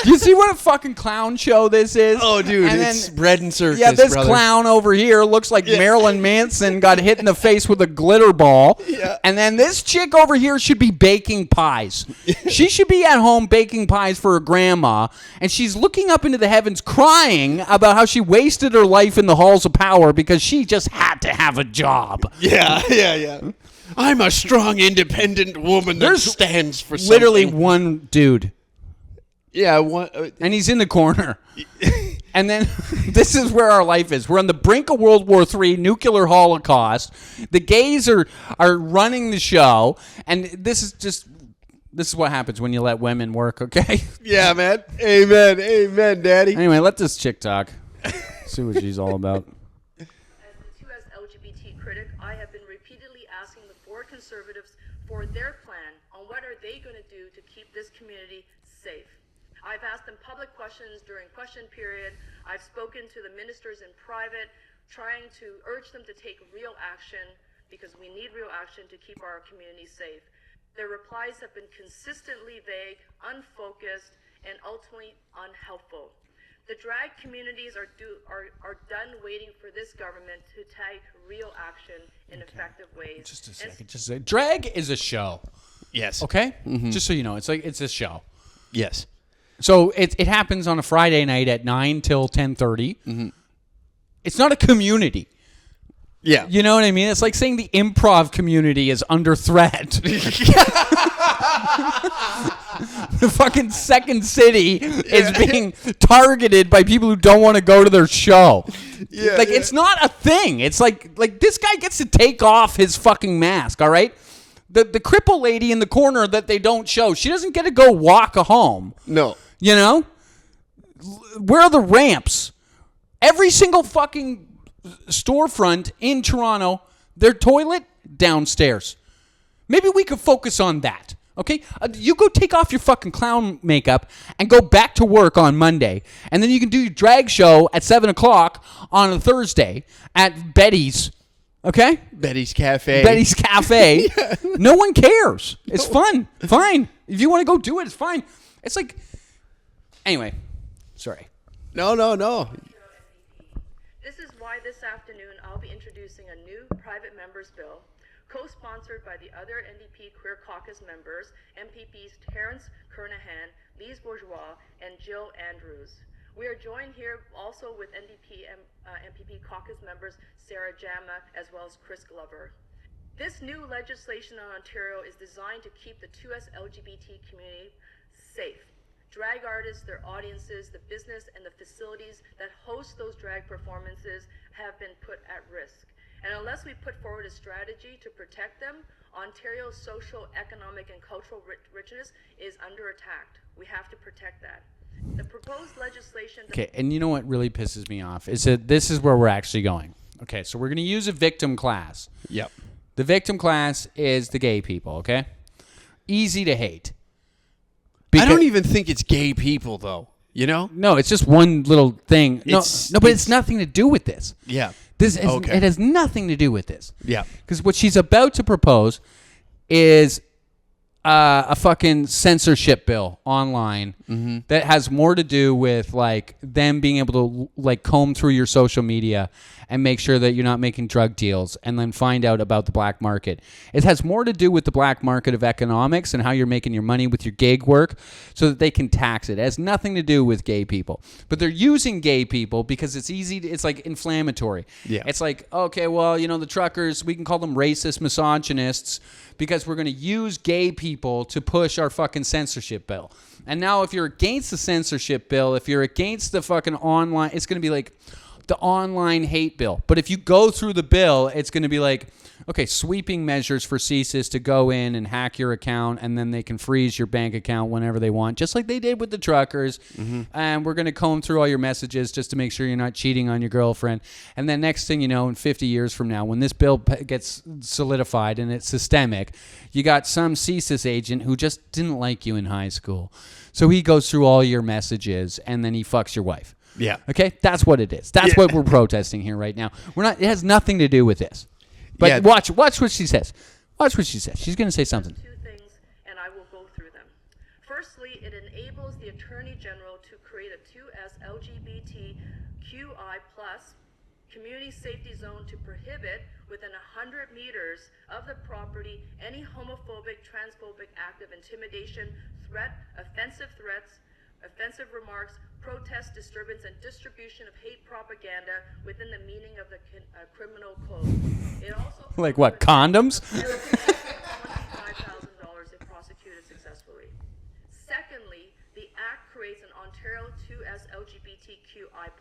D: Do you see what a fucking clown show this is?
C: Oh, dude,
D: and
C: it's bread and circus,
D: yeah, this
C: brother.
D: clown over here looks like Marilyn Manson got hit in the face with a glitter ball.
C: Yeah.
D: And then this chick over here should be baking pies. She should be at home baking pies for her grandma, and she's looking up into the heavens crying about how she wasted her life in the halls of power because she just had to have a job.
C: Yeah. I'm a strong, independent woman that stands for something.
D: Literally one dude.
C: Yeah,
D: and he's in the corner. And then this is where our life is. We're on the brink of World War III, nuclear holocaust. The gays are running the show, and this is what happens when you let women work, okay?
C: Yeah, man. Amen, Daddy.
D: Anyway, let this chick talk. See what she's all about.
A: As the 2S LGBT critic, I have been repeatedly asking the four conservatives for their plan on what are they going to do to keep this community safe. I've asked them public questions during question period. I've spoken to the ministers in private, trying to urge them to take real action because we need real action to keep our community safe. Their replies have been consistently vague, unfocused, and ultimately unhelpful. The drag communities are done waiting for this government to take real action in effective ways.
D: Just a second. Drag is a show.
C: Yes.
D: Okay? Mm-hmm. Just so you know, it's a show.
C: Yes.
D: So it happens on a Friday night at 9 till 10:30. Mm-hmm. It's not a community.
C: Yeah.
D: You know what I mean? It's like saying the improv community is under threat. The fucking Second City is being targeted by people who don't want to go to their show. Yeah, it's not a thing. It's like this guy gets to take off his fucking mask, all right? The cripple lady in the corner that they don't show, she doesn't get to go walk home.
C: No.
D: You know? Where are the ramps? Every single fucking storefront in Toronto, their toilet downstairs. Maybe we could focus on that. Okay? You go take off your fucking clown makeup and go back to work on Monday. And then you can do your drag show at 7 o'clock on a Thursday at Betty's. Okay?
C: Betty's Cafe.
D: Betty's Cafe. Yeah. No one cares. It's fun. Fine. If you want to go do it, it's fine. It's like... Anyway. Sorry.
C: No.
A: This is why this afternoon I'll be introducing a new private members bill, co-sponsored by the other NDP Queer Caucus members, MPPs Terence Kernahan, Lise Bourgeois, and Jill Andrews. We are joined here also with MPP Caucus members Sarah Jama as well as Chris Glover. This new legislation in Ontario is designed to keep the 2S LGBT community safe. Drag artists, their audiences, the business, and the facilities that host those drag performances have been put at risk. And unless we put forward a strategy to protect them, Ontario's social, economic, and cultural richness is under attack. We have to protect that. The proposed legislation...
D: Okay, and you know what really pisses me off is that this is where we're actually going. Okay, so we're going to use a victim class.
C: Yep.
D: The victim class is the gay people, okay? Easy to hate.
C: I don't even think it's gay people, though. You know?
D: No, it's just one little thing. But it's nothing to do with this.
C: Yeah.
D: It has nothing to do with this.
C: Yeah.
D: Because what she's about to propose is a fucking censorship bill online that has more to do with like them being able to like comb through your social media and make sure that you're not making drug deals and then find out about the black market. It has more to do with the black market of economics and how you're making your money with your gig work so that they can tax it. It has nothing to do with gay people. But they're using gay people because it's easy it's like inflammatory.
C: Yeah.
D: It's like, okay, well, you know, the truckers, we can call them racist misogynists because we're going to use gay people to push our fucking censorship bill. And now if you're against the censorship bill, if you're against the fucking online, it's going to be like the online hate bill. But if you go through the bill, it's going to be like, okay, sweeping measures for CSIS to go in and hack your account, and then they can freeze your bank account whenever they want, just like they did with the truckers. And we're going to comb through all your messages just to make sure you're not cheating on your girlfriend. And then next thing you know, in 50 years from now, when this bill gets solidified and it's systemic, you got some CSIS agent who just didn't like you in high school. So he goes through all your messages, and then he fucks your wife.
C: Yeah.
D: Okay, that's what it is. That's what we're protesting here right now. We're not. It has nothing to do with this. But watch what she says. Watch what she says. She's going to say something.
A: Two things, and I will go through them. Firstly, it enables the Attorney General to create a 2S LGBTQI+ community safety zone to prohibit within 100 meters of the property any homophobic, transphobic act of intimidation, threat, offensive threats, offensive remarks, protest, disturbance, and distribution of hate propaganda within the meaning of the criminal code. It also
D: Like what, condoms?
A: $25,000 if prosecuted successfully. Secondly, the Act creates an Ontario 2S LGBTQI+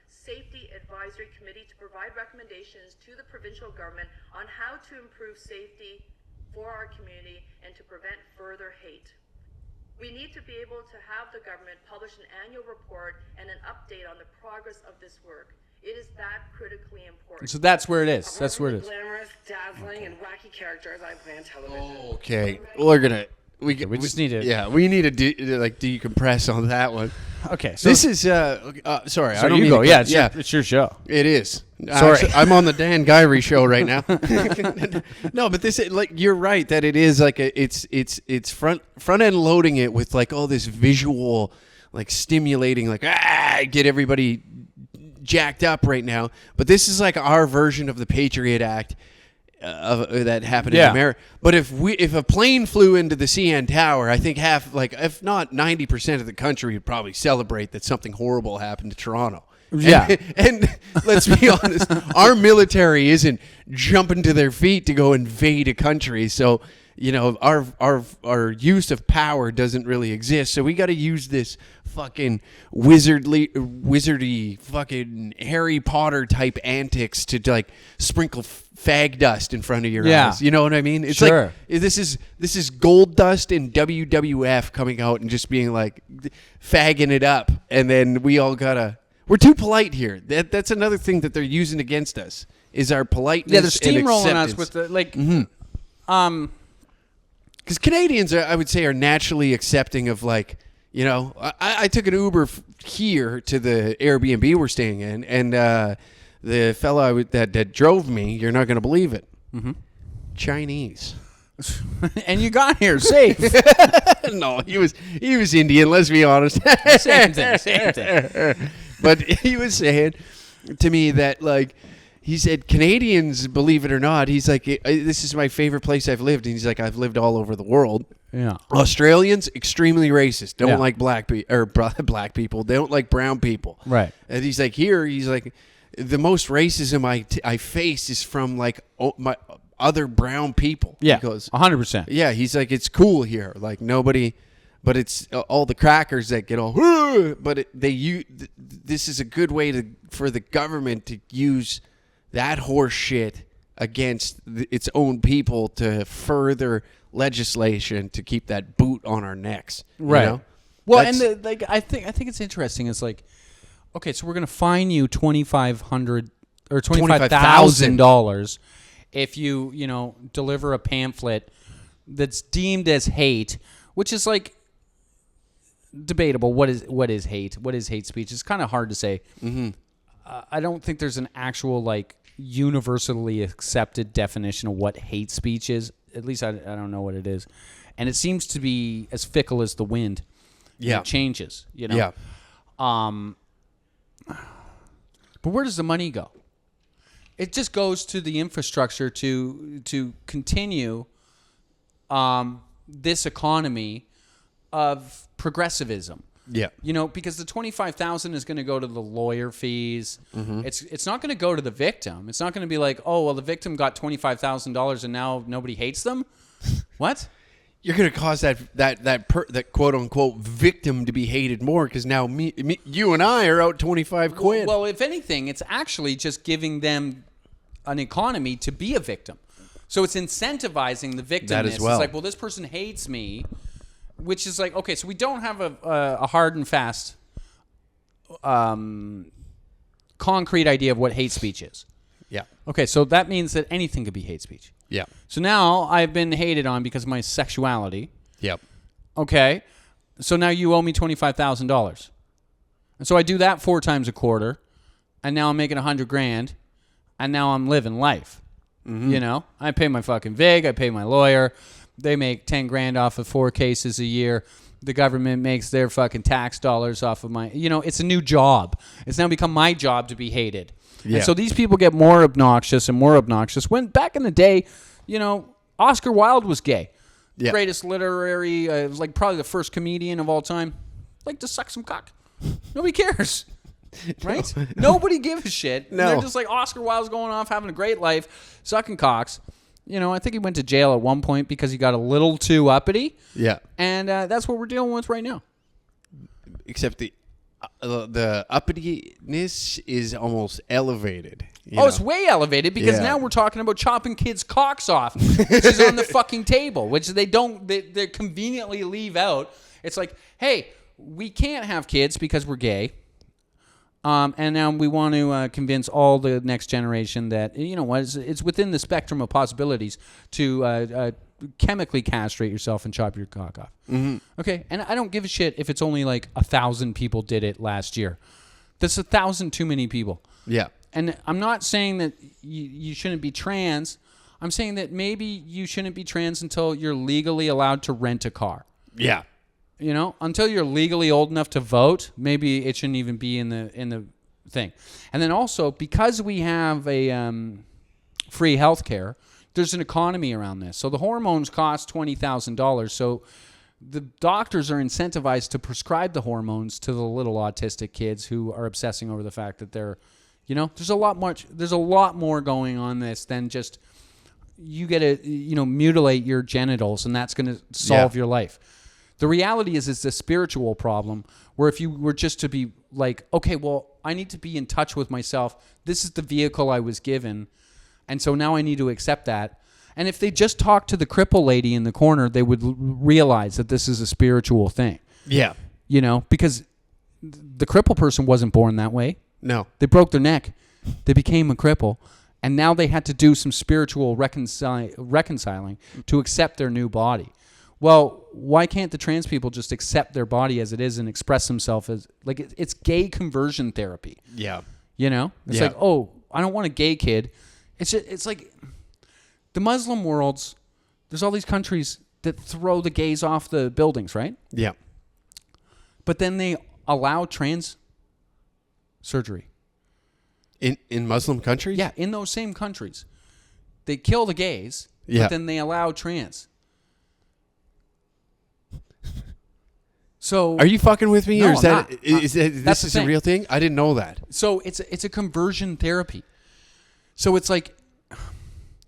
A: Safety Advisory Committee to provide recommendations to the provincial government on how to improve safety for our community and to prevent further hate. We need to be able to have the government publish an annual report and an update on the progress of this work. It is that critically important.
D: So that's where it is. That's where it is.
E: Glamorous, dazzling, and wacky characters I play on television.
C: Okay, we're gonna. We
D: just need to.
C: Yeah, we need to decompress on that one.
D: Okay. So
C: This is sorry.
D: So
C: I don't
D: you
C: mean
D: go.
C: to-
D: Yeah, it's your show.
C: It is.
D: Sorry.
C: I'm on the Dan Guiry show right now. No, but this is like you're right that it is like it's front end loading it with like all this visual like stimulating like get everybody jacked up right now. But this is like our version of the Patriot Act that happened in America. But if a plane flew into the CN Tower, I think half like if not 90% of the country would probably celebrate that something horrible happened to Toronto.
D: Yeah.
C: And let's be honest, our military isn't jumping to their feet to go invade a country. So, you know, our use of power doesn't really exist. So we got to use this fucking wizardy fucking Harry Potter type antics to like sprinkle fag dust in front of your eyes. You know what I mean? It's
D: Sure.
C: like this is gold dust in WWF coming out and just being like fagging it up, and then we all gotta. We're too polite here. That's another thing that they're using against us is our politeness.
D: Yeah, they're steamrolling
C: and
D: us
C: acceptance.
D: with the like.
C: Because Canadians, I would say, are naturally accepting of like, you know, I took an Uber here to the Airbnb we're staying in, and the fella that drove me, you're not going to believe it, Chinese.
D: And you got here safe.
C: No, he was Indian. Let's be honest.
D: Same thing.
C: But he was saying to me that like. He said, Canadians, believe it or not, he's like, this is my favorite place I've lived. And he's like, I've lived all over the world.
D: Yeah.
C: Australians, extremely racist. Don't
D: Yeah.
C: like black people. They don't like brown people.
D: Right.
C: And he's like, the most racism I face is from like my other brown people.
D: Yeah.
C: He goes,
D: 100%.
C: yeah, he's like, it's cool here. Like nobody, but it's all the crackers that get all, but this is a good way for the government to use that horse shit against its own people to further legislation to keep that boot on our necks.
D: Right.
C: You know?
D: Well,
C: That's-
D: and I think it's interesting. It's like, okay, so we're gonna fine you $2,500 or $25,000 if you deliver a pamphlet that's deemed as hate, which is like debatable. What is hate? What is hate speech? It's kind of hard to say. Mm-hmm. I don't think there's an actual like universally accepted definition of what hate speech is. At least I don't know what it is. and it seems to be as fickle as the wind.
C: Yeah.
D: It changes, you know?
C: Yeah.
D: But where does the money go? It just goes to the infrastructure to continue this economy of progressivism.
C: Yeah.
D: You know, because the $25,000 is going to go to the lawyer fees. It's not going to go to the victim. It's not going to be like, oh, well, the victim got $25,000 and now nobody hates them. What?
C: You're going to cause that quote unquote victim to be hated more because now you and I are out 25 quid.
D: Well, if anything, it's actually just giving them an economy to be a victim. So it's incentivizing the victimness.
C: That as well.
D: It's like, well, this person hates me, which is like, okay, so we don't have a hard and fast concrete idea of what hate speech is.
C: Yeah.
D: Okay, so that means that anything could be hate speech.
C: Yeah.
D: So now I've been hated on because of my sexuality.
C: Yep.
D: Okay, so now you owe me $25,000. And so I do that 4 times a quarter, and now I'm making $100,000, and now I'm living life. You know, I pay my fucking vig, I pay my lawyer. They make $10,000 off of 4 cases a year. The government makes their fucking tax dollars off of my, you know, it's a new job. It's now become my job to be hated.
C: Yeah.
D: And so these people get more obnoxious and more obnoxious. When back in the day, you know, Oscar Wilde was gay.
C: Yeah.
D: Greatest literary, like probably the first comedian of all time. Like to suck some cock. Nobody cares. Right? Nobody gives a shit.
C: No.
D: They're just like, Oscar Wilde's going off, having a great life, sucking cocks. You know, I think he went to jail at one point because he got a little too uppity.
C: Yeah.
D: And that's what we're dealing with right now.
C: Except the uppityness is almost elevated. You know?
D: It's way elevated because
C: Yeah.
D: now we're talking about chopping kids' cocks off, which is on the fucking table, which they conveniently leave out. It's like, hey, we can't have kids because we're gay. And now we want to convince all the next generation that, you know what, it's within the spectrum of possibilities to chemically castrate yourself and chop your cock off. Okay, and I don't give a shit if it's only like 1,000 people did it last year. That's 1,000 too many people.
C: Yeah.
D: And I'm not saying that you shouldn't be trans. I'm saying that maybe you shouldn't be trans until you're legally allowed to rent a car.
C: Yeah.
D: You know, until you're legally old enough to vote, maybe it shouldn't even be in the thing. And then also, because we have a free health care, there's an economy around this. So the hormones cost $20,000. So the doctors are incentivized to prescribe the hormones to the little autistic kids who are obsessing over the fact that they're, you know, there's a lot more going on this than just you get to, you know, mutilate your genitals and that's going to solve your life. The reality is it's a spiritual problem where if you were just to be like, okay, well, I need to be in touch with myself. This is the vehicle I was given. And so now I need to accept that. And if they just talked to the cripple lady in the corner, they would realize that this is a spiritual thing.
C: Yeah.
D: You know, because the cripple person wasn't born that way.
C: No.
D: They broke their neck. They became a cripple. And now they had to do some spiritual reconciling to accept their new body. Well, why can't the trans people just accept their body as it is and express themselves as, like, it's gay conversion therapy.
C: Yeah.
D: You know? It's like, oh, I don't want a gay kid. It's like the Muslim worlds, there's all these countries that throw the gays off the buildings, right?
C: Yeah.
D: But then they allow trans surgery.
C: In Muslim countries?
D: Yeah, in those same countries. They kill the gays, but then they allow trans. So
C: are you fucking with me,
D: No,
C: or is
D: I'm
C: that
D: not.
C: is
D: That's
C: this
D: the
C: a
D: thing.
C: real thing? I didn't know that.
D: So it's a conversion therapy. So it's like,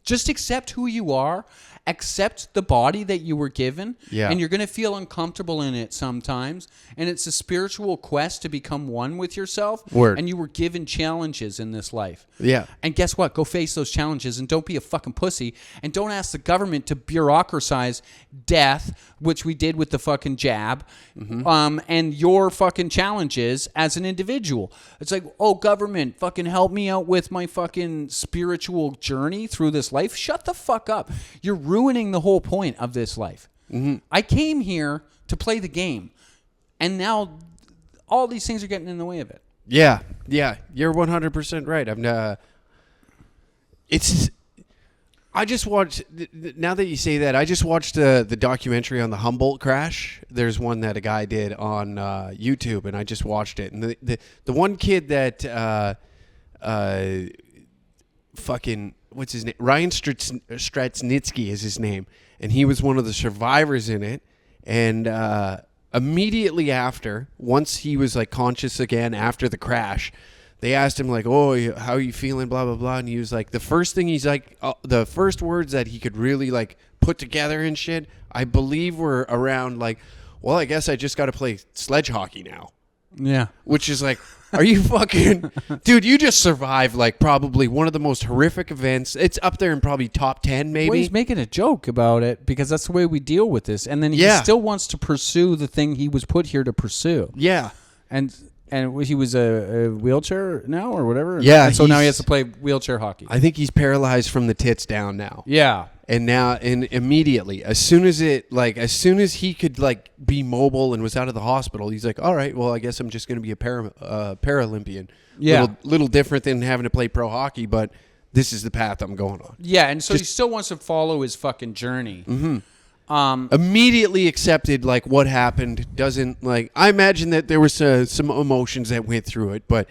D: just accept who you are, accept the body that you were given, and you're going to feel uncomfortable in it sometimes. And it's a spiritual quest to become one with yourself.
C: Word.
D: And you were given challenges in this life.
C: Yeah.
D: And guess what? Go face those challenges and don't be a fucking pussy. And don't ask the government to bureaucratize death, which we did with the fucking jab, and your fucking challenges as an individual. It's like, oh, government, fucking help me out with my fucking spiritual journey through this life. Shut the fuck up. You're ruining the whole point of this life. I came here to play the game, and now all these things are getting in the way of it.
C: Yeah. You're 100% right. I just watched. Now that you say that, I just watched the documentary on the Humboldt crash. There's one that a guy did on YouTube, and I just watched it. And the one kid that fucking what's his name? Ryan Stratsnitsky is his name, and he was one of the survivors in it. And immediately after, once he was like conscious again after the crash, they asked him like, "Oh, how are you feeling?" Blah blah blah, and he was like, the first thing he's like, the first words that he could really like put together and shit, I believe, were around like, "Well, I guess I just got to play sledge hockey now."
D: Yeah.
C: Which is like, are you fucking, dude? You just survived like probably one of the most horrific events. It's up there in probably top 10, maybe.
D: Well, he's making a joke about it because that's the way we deal with this, and then he still wants to pursue the thing he was put here to pursue.
C: Yeah,
D: and he was a wheelchair now or whatever.
C: Yeah,
D: and so now he has to play wheelchair hockey.
C: I think he's paralyzed from the tits down now.
D: Yeah.
C: And immediately, as soon as he could like be mobile and was out of the hospital, he's like, all right, well, I guess I'm just going to be a Paralympian.
D: Yeah.
C: Little different than having to play pro hockey, but this is the path I'm going on.
D: Yeah, and so he still wants to follow his fucking journey.
C: Mm-hmm. Immediately accepted like what happened. Doesn't like, I imagine that there was some emotions that went through it, but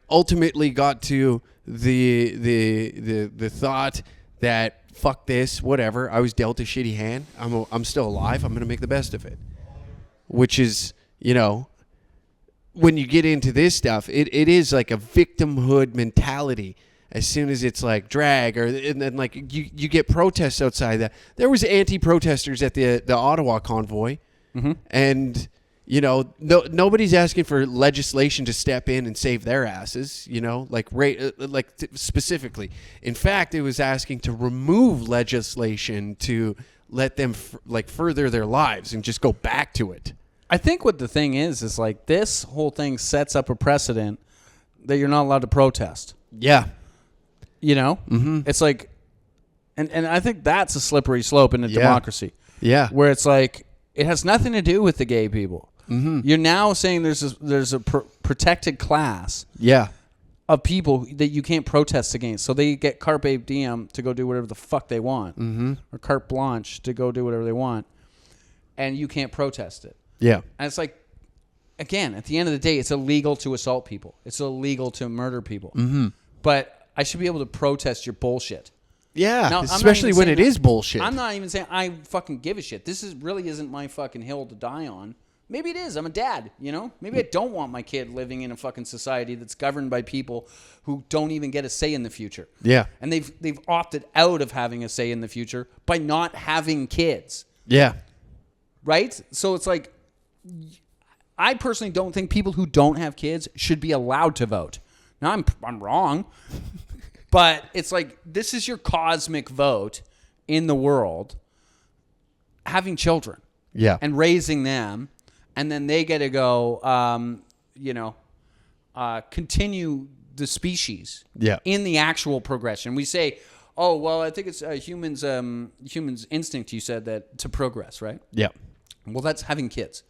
C: ultimately got to the thought that fuck this, whatever. I was dealt a shitty hand. I'm still alive. I'm gonna make the best of it. Which is, you know, when you get into this stuff, it is like a victimhood mentality. As soon as it's like drag, and then like you get protests outside that. There was anti-protesters at the Ottawa convoy, and you know nobody's asking for legislation to step in and save their asses. You know, specifically. In fact, it was asking to remove legislation to let them further their lives and just go back to it.
D: I think what the thing is like this whole thing sets up a precedent that you're not allowed to protest.
C: Yeah.
D: You know, it's like, and I think that's a slippery slope in a democracy.
C: Yeah,
D: where it's like it has nothing to do with the gay people. You're now saying there's a protected class.
C: Yeah,
D: of people that you can't protest against, so they get carpe diem to go do whatever the fuck they want, or carte blanche to go do whatever they want, and you can't protest it.
C: Yeah,
D: and it's like, again, at the end of the day, it's illegal to assault people. It's illegal to murder people. But I should be able to protest your bullshit.
C: Yeah,
D: now,
C: especially when it is bullshit.
D: I'm not even saying I fucking give a shit. This really isn't my fucking hill to die on. Maybe it is. I'm a dad, you know? Maybe I don't want my kid living in a fucking society that's governed by people who don't even get a say in the future.
C: Yeah.
D: And they've opted out of having a say in the future by not having kids.
C: Yeah.
D: Right? So it's like, I personally don't think people who don't have kids should be allowed to vote. Now, I'm wrong, but it's like, this is your cosmic vote in the world, having children.
C: Yeah.
D: And raising them, and then they get to go, continue the species in the actual progression. We say, oh, well, I think it's humans' instinct, you said, that to progress, right?
C: Yeah.
D: Well, that's having kids.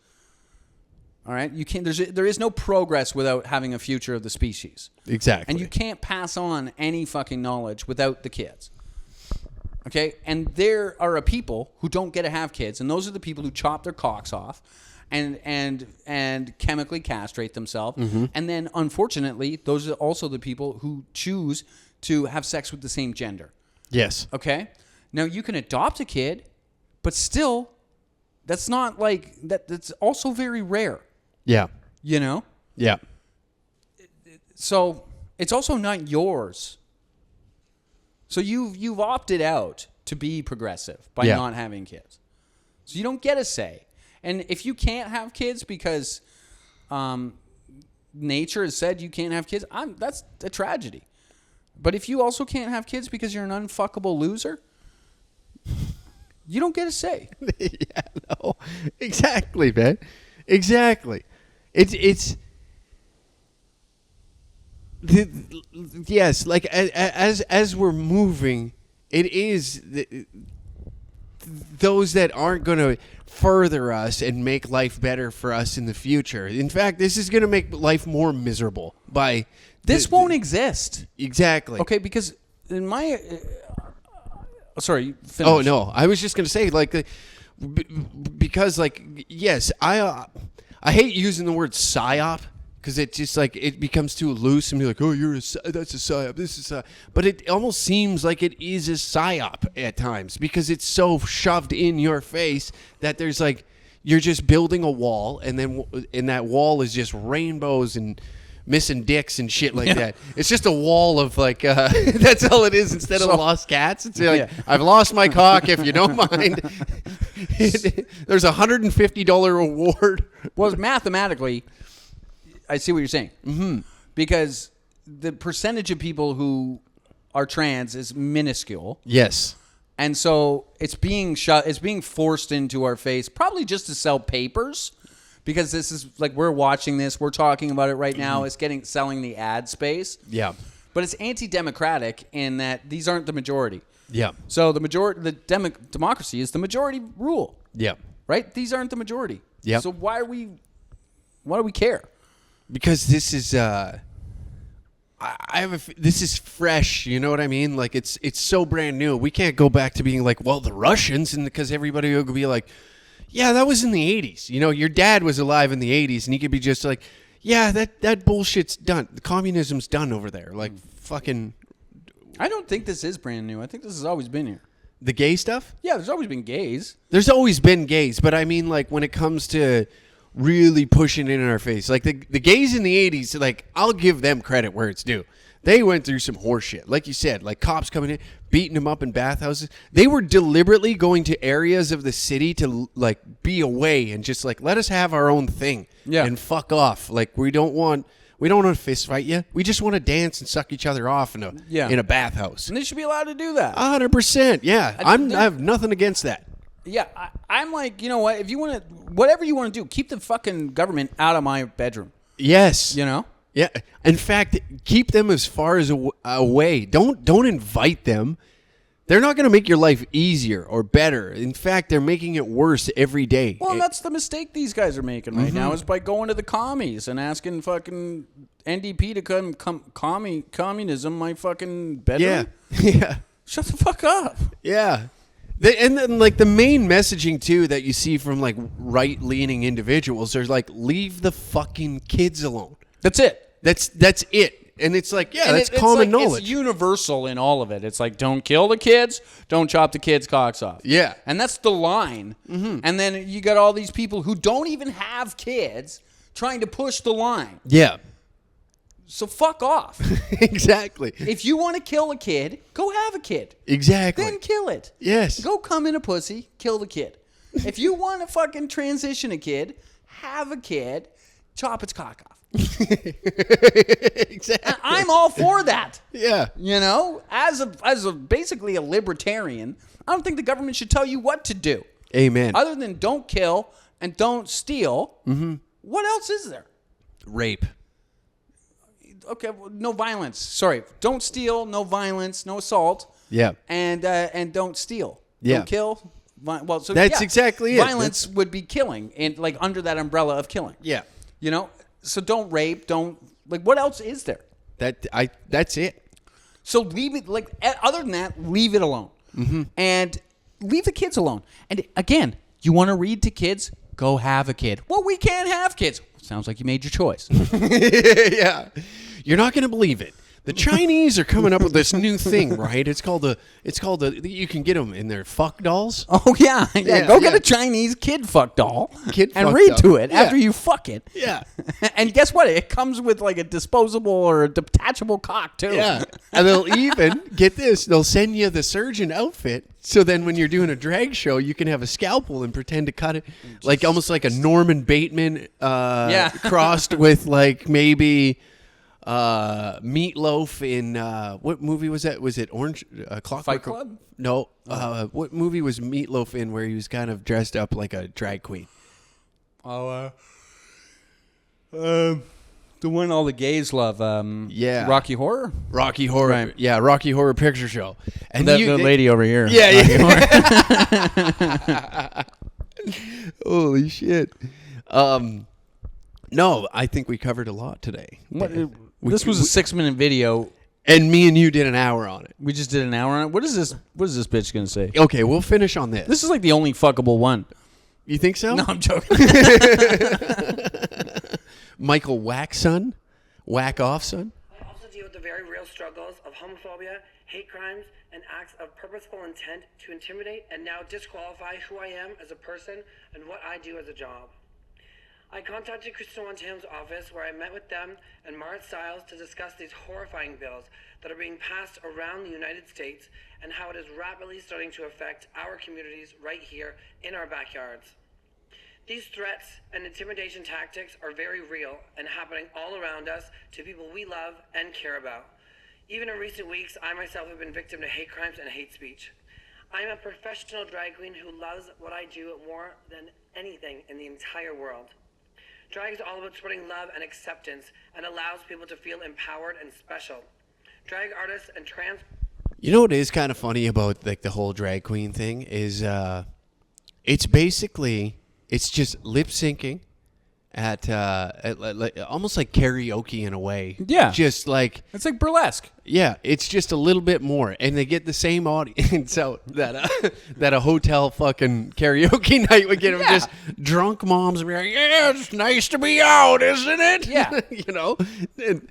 D: All right, you can't. There is no progress without having a future of the species.
C: Exactly.
D: And you can't pass on any fucking knowledge without the kids. Okay, and there are people who don't get to have kids, and those are the people who chop their cocks off, and chemically castrate themselves, and then unfortunately, those are also the people who choose to have sex with the same gender.
C: Yes.
D: Okay. Now you can adopt a kid, but still, that's not like that. That's also very rare.
C: Yeah.
D: You know?
C: Yeah.
D: So it's also not yours. So you've opted out to be progressive by not having kids. So you don't get a say. And if you can't have kids because nature has said you can't have kids, that's a tragedy. But if you also can't have kids because you're an unfuckable loser, you don't get a say.
C: Yeah, no. Exactly, man. Exactly. It's yes, like as we're moving, it is those that aren't going to further us and make life better for us in the future. In fact, this is going to make life more miserable by
D: this won't exist.
C: Exactly.
D: Okay, because in my sorry. Finish.
C: Oh no, I was just gonna say like, because like yes, I hate using the word psyop because it just like it becomes too loose and be like, oh, that's a psyop. This is a, but it almost seems like it is a psyop at times because it's so shoved in your face that there's like you're just building a wall and then in that wall is just rainbows and missing dicks and shit like that. It's just a wall of like that's all it is instead of lost cats. It's like I've lost my cock if you don't mind. There's $150 reward.
D: Well, mathematically, I see what you're saying. Mm-hmm. Because the percentage of people who are trans is minuscule.
C: Yes.
D: And so it's being forced into our face, probably just to sell papers. Because this is like we're watching this, we're talking about it right now. It's selling the ad space.
C: Yeah.
D: But it's anti-democratic in that these aren't the majority.
C: Yeah.
D: So democracy is the majority rule.
C: Yeah.
D: Right? These aren't the majority.
C: Yeah.
D: So why do we care?
C: Because this is this is fresh, you know what I mean? Like it's so brand new. We can't go back to being like, well, the Russians, and because everybody will be like, yeah, that was in the 80s. You know, your dad was alive in the 80s, and he could be just like, yeah, that bullshit's done. The communism's done over there. Like, fucking...
D: I don't think this is brand new. I think this has always been here.
C: The gay stuff?
D: Yeah, there's always been gays.
C: There's always been gays, but I mean, like, when it comes to really pushing it in our face, like, the gays in the 80s, like, I'll give them credit where it's due. They went through some horse shit. Like you said, like cops coming in, beating them up in bathhouses. They were deliberately going to areas of the city to like be away and just like, let us have our own thing and fuck off. Like we don't want to fist fight you. We just want to dance and suck each other off in a bathhouse.
D: And they should be allowed to do that.
C: 100%. Yeah. I have nothing against that.
D: Yeah. I'm like, you know what? If you want to, whatever you want to do, keep the fucking government out of my bedroom.
C: Yes.
D: You know?
C: Yeah. In fact, keep them as far as away. Don't invite them. They're not going to make your life easier or better. In fact, they're making it worse every day.
D: Well, that's the mistake these guys are making right now is by going to the commies and asking fucking NDP to come communism my fucking bedroom.
C: Yeah. Yeah.
D: Shut the fuck up.
C: Yeah. And then, like, the main messaging, too, that you see from, like, right-leaning individuals are, like, leave the fucking kids alone.
D: That's it.
C: That's it. And it's like, yeah, that's common knowledge.
D: It's universal in all of it. It's like, don't kill the kids, don't chop the kids' cocks off.
C: Yeah.
D: And that's the line. Mm-hmm. And then you got all these people who don't even have kids trying to push the line.
C: Yeah.
D: So fuck off.
C: Exactly.
D: If you want to kill a kid, go have a kid.
C: Exactly.
D: Then kill it.
C: Yes.
D: Go come in a pussy, kill the kid. If you want to fucking transition a kid, have a kid, chop its cock off.
C: Exactly.
D: I'm all for that.
C: Yeah.
D: You know, as a basically a libertarian, I don't think the government should tell you what to do.
C: Amen.
D: Other than don't kill and don't steal. Mm-hmm. What else is there?
C: Rape.
D: Okay, well, no violence. Sorry, don't steal, no violence, no assault.
C: Yeah.
D: And don't steal.
C: Yeah.
D: Don't kill. Well, so
C: that's exactly it.
D: Violence would be killing, and like under that umbrella of killing.
C: Yeah.
D: You know, so don't rape. Don't like. What else is there?
C: That's it.
D: So leave it. Like other than that, leave it alone, and leave the kids alone. And again, you want to read to kids? Go have a kid. Well, we can't have kids. Sounds like you made your choice.
C: Yeah. You're not going to believe it. The Chinese are coming up with this new thing, right? It's called the you can get them in their fuck dolls.
D: Oh yeah. Go get a Chinese kid fuck doll and read to it after you fuck it.
C: Yeah.
D: And guess what? It comes with like a disposable or a detachable cock too.
C: Yeah. And they'll even get this. They'll send you the surgeon outfit. So then when you're doing a drag show, you can have a scalpel and pretend to cut it like almost like a Norman Bateman crossed with like maybe Meatloaf in what movie was that? Was it Orange Clockwork
D: Fight Club?
C: No. What movie was Meatloaf in where he was kind of dressed up like a drag queen?
D: The one all the gays love. Rocky Horror?
C: Rocky Horror.
D: Right.
C: Yeah, Rocky Horror Picture Show. And
D: the lady over here.
C: Yeah. Holy shit. No, I think we covered a lot today.
D: This was a 6-minute video
C: And me and you did an hour on it.
D: We just did an hour on it. What is this bitch gonna say?
C: Okay, we'll finish on this.
D: This is like the only fuckable one.
C: You think so?
D: No, I'm joking.
C: Michael Whack son? Whack off son?
E: I also deal with the very real struggles of homophobia, hate crimes, and acts of purposeful intent to intimidate and now disqualify who I am as a person and what I do as a job. I contacted Kristen Montan's office where I met with them and Marit Stiles to discuss these horrifying bills that are being passed around the United States and how it is rapidly starting to affect our communities right here in our backyards. These threats and intimidation tactics are very real and happening all around us to people we love and care about. Even in recent weeks, I myself have been victim to hate crimes and hate speech. I am a professional drag queen who loves what I do more than anything in the entire world. Drag is all about spreading love and acceptance and allows people to feel empowered and special. Drag artists and trans...
C: You know what is kind of funny about like the whole drag queen thing is it's basically, it's just lip syncing at almost like karaoke in a way.
D: Yeah.
C: Just like...
D: It's like burlesque.
C: Yeah, it's just a little bit more, and they get the same audience out that a hotel fucking karaoke night would get them.
D: Yeah.
C: Just drunk moms be like, "Yeah, it's nice to be out, isn't it?"
D: Yeah.
C: You know. And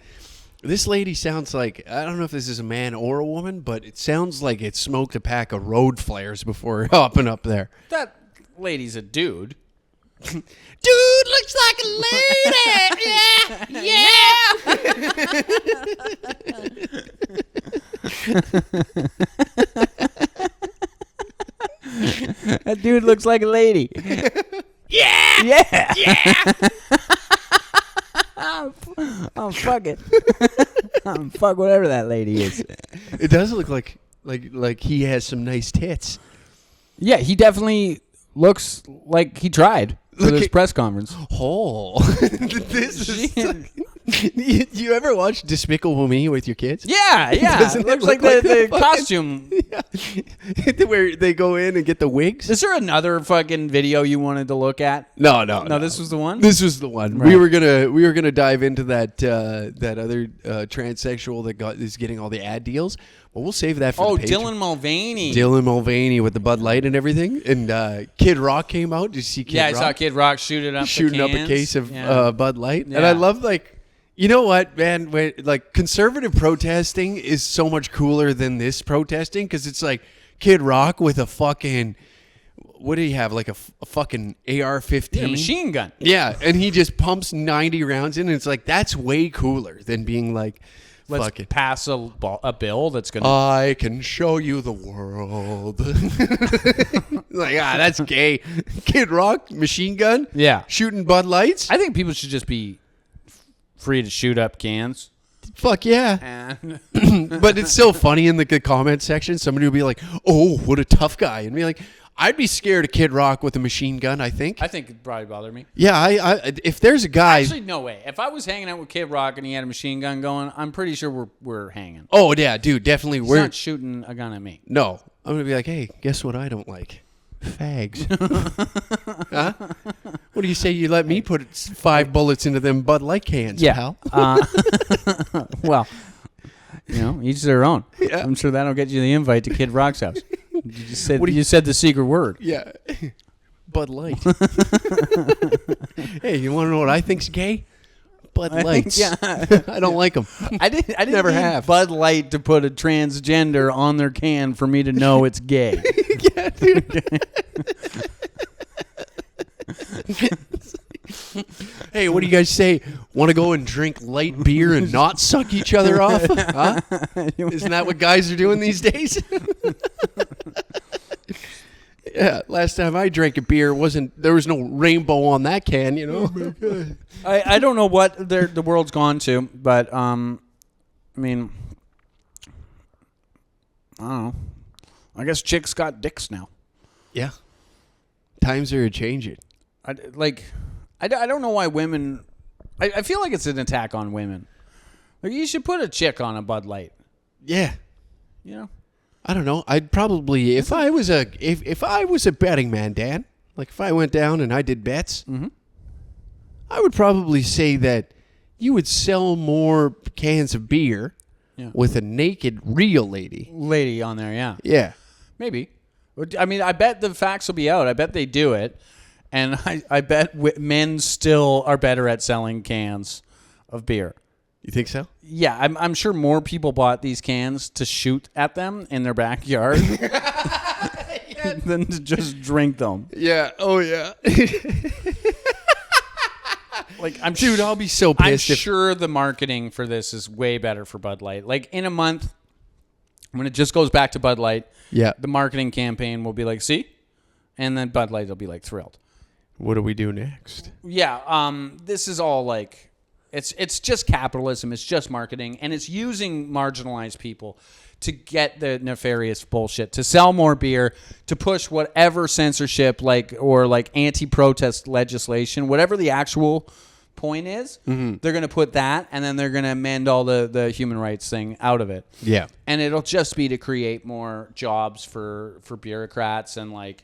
C: this lady sounds like, I don't know if this is a man or a woman, but it sounds like it smoked a pack of road flares before hopping up there.
D: That lady's a dude.
C: Dude looks like a lady.
D: That dude looks like a lady.
C: Yeah.
D: Yeah.
C: Yeah.
D: Oh, fuck it. Fuck whatever that lady is.
C: It does look like he has some nice tits.
D: Yeah, he definitely looks like he tried for
C: Look
D: this
C: at-
D: press conference.
C: Oh, this is. You ever watch Despicable Me with your kids?
D: Yeah, yeah.
C: Doesn't
D: It
C: it
D: looks
C: look
D: like
C: like
D: the
C: the fucking-
D: costume.
C: Yeah. Where they go in and get the wigs?
D: Is there another fucking video you wanted to look at?
C: No.
D: No, this was the one?
C: This was the one.
D: Right.
C: We were gonna dive into that other transsexual that is getting all the ad deals. Well, we'll save that for
D: Oh,
C: the page.
D: Dylan Mulvaney.
C: Dylan Mulvaney with the Bud Light and everything, and Kid Rock came out. Did you see Kid
D: Yeah,
C: Rock?
D: I saw Kid Rock shooting up
C: a case of
D: Yeah.
C: Bud Light, and
D: Yeah.
C: I love you know what, man? Like conservative protesting is so much cooler than this protesting because it's like Kid Rock with a fucking, what do you have? Like a fucking AR-15
D: Yeah, machine gun.
C: Yeah, and he just pumps 90 rounds in, and it's like that's way cooler than being like,
D: Let's
C: fucking.
D: pass a bill that's going to...
C: I can show you the world. Like, that's gay. Kid Rock, machine gun,
D: Yeah.
C: shooting Bud Lights.
D: I think people should just be free to shoot up cans.
C: Fuck yeah.
D: And
C: But it's so funny in the comment section. Somebody will be like, "Oh, what a tough guy," and be like, "I'd be scared of Kid Rock with a machine gun." I think.
D: I think it'd probably bother me.
C: Yeah, I if there's a guy.
D: Actually, no way. If I was hanging out with Kid Rock and he had a machine gun going, I'm pretty sure we're hanging.
C: Oh yeah, dude, definitely.
D: He's
C: We're
D: not shooting a gun at me.
C: no. I'm gonna be like, "Hey, guess what? I don't like fags." Huh? What do you say? You let me put 5 bullets into them Bud Light cans, pal?
D: Well, each their own.
C: Yeah.
D: I'm sure that'll get you the invite to Kid Rock's house.
C: What do
D: You said the secret word.
C: Yeah. Bud Light. Hey, you want to know what I think's gay? Bud Lights.
D: Yeah.
C: I don't like them.
D: I didn't
C: Never
D: need
C: have.
D: Bud Light to put a transgender on their can for me to know it's gay.
C: Yeah, dude. Hey, what do you guys say? Want to go and drink light beer and not suck each other off? Huh? Isn't that what guys are doing these days? Yeah, last time I drank a beer, there was no rainbow on that can, you know?
D: I don't know what the world's gone to, but I mean, I don't know. I guess chicks got dicks now.
C: Yeah. Times are changing.
D: I don't know why women. I feel like it's an attack on women. Like, you should put a chick on a Bud Light.
C: Yeah.
D: You know.
C: I don't know. I'd probably if I was a betting man, Dan, like if I went down and I did bets, I would probably say that you would sell more cans of beer with a naked real lady.
D: Lady on there, yeah.
C: Yeah.
D: Maybe. I mean, I bet the facts will be out. I bet they do it. And I bet men still are better at selling cans of beer.
C: You think so?
D: Yeah, I'm sure more people bought these cans to shoot at them in their backyard than to just drink them.
C: Yeah. Oh, yeah.
D: Like,
C: Dude, I'll be so
D: I'm
C: pissed if...
D: sure the marketing for this is way better for Bud Light. Like, in a month, when it just goes back to Bud Light,
C: Yeah.
D: the marketing campaign will be like, see? And then Bud Light will be like thrilled.
C: What do we do next?
D: Yeah, this is all like, it's just capitalism. It's just marketing. And it's using marginalized people to get the nefarious bullshit, to sell more beer, to push whatever censorship or anti-protest legislation, whatever the actual point is, they're going to put that, and then they're going to amend all the human rights thing out of it.
C: Yeah.
D: And it'll just be to create more jobs for bureaucrats and like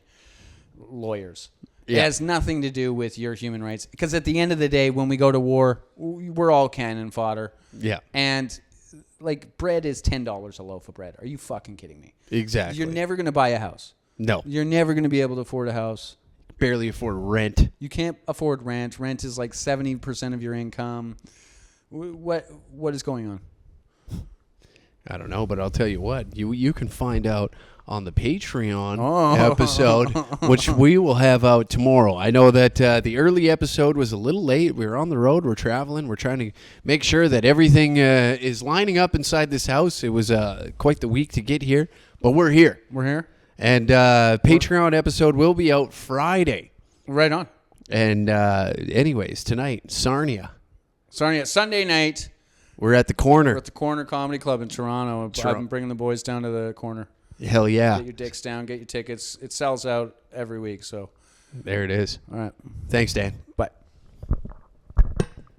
D: lawyers.
C: Yeah.
D: It has nothing to do with your human rights. Because at the end of the day, when we go to war, we're all cannon fodder.
C: Yeah.
D: And like bread is $10 a loaf of bread. Are you fucking kidding me?
C: Exactly.
D: You're never going to buy a house.
C: No.
D: You're never going to be able to afford a house.
C: Barely afford rent.
D: You can't afford rent. Rent is like 70% of your income. What is going on?
C: I don't know, but I'll tell you what. You can find out on the Patreon episode, which we will have out tomorrow. I know that the early episode was a little late. We were on the road. We're traveling. We're trying to make sure that everything is lining up inside this house. It was quite the week to get here, but we're here.
D: We're here.
C: And Patreon episode will be out Friday.
D: Right on.
C: And anyways, tonight, Sarnia.
D: Sunday night.
C: We're at the corner.
D: We're at the Corner Comedy Club in Toronto. I'm bringing the boys down to the corner.
C: Hell yeah.
D: Get your dicks down. Get your tickets. It sells out every week. So
C: there it is.
D: all right.
C: Thanks, Dan.
D: Bye.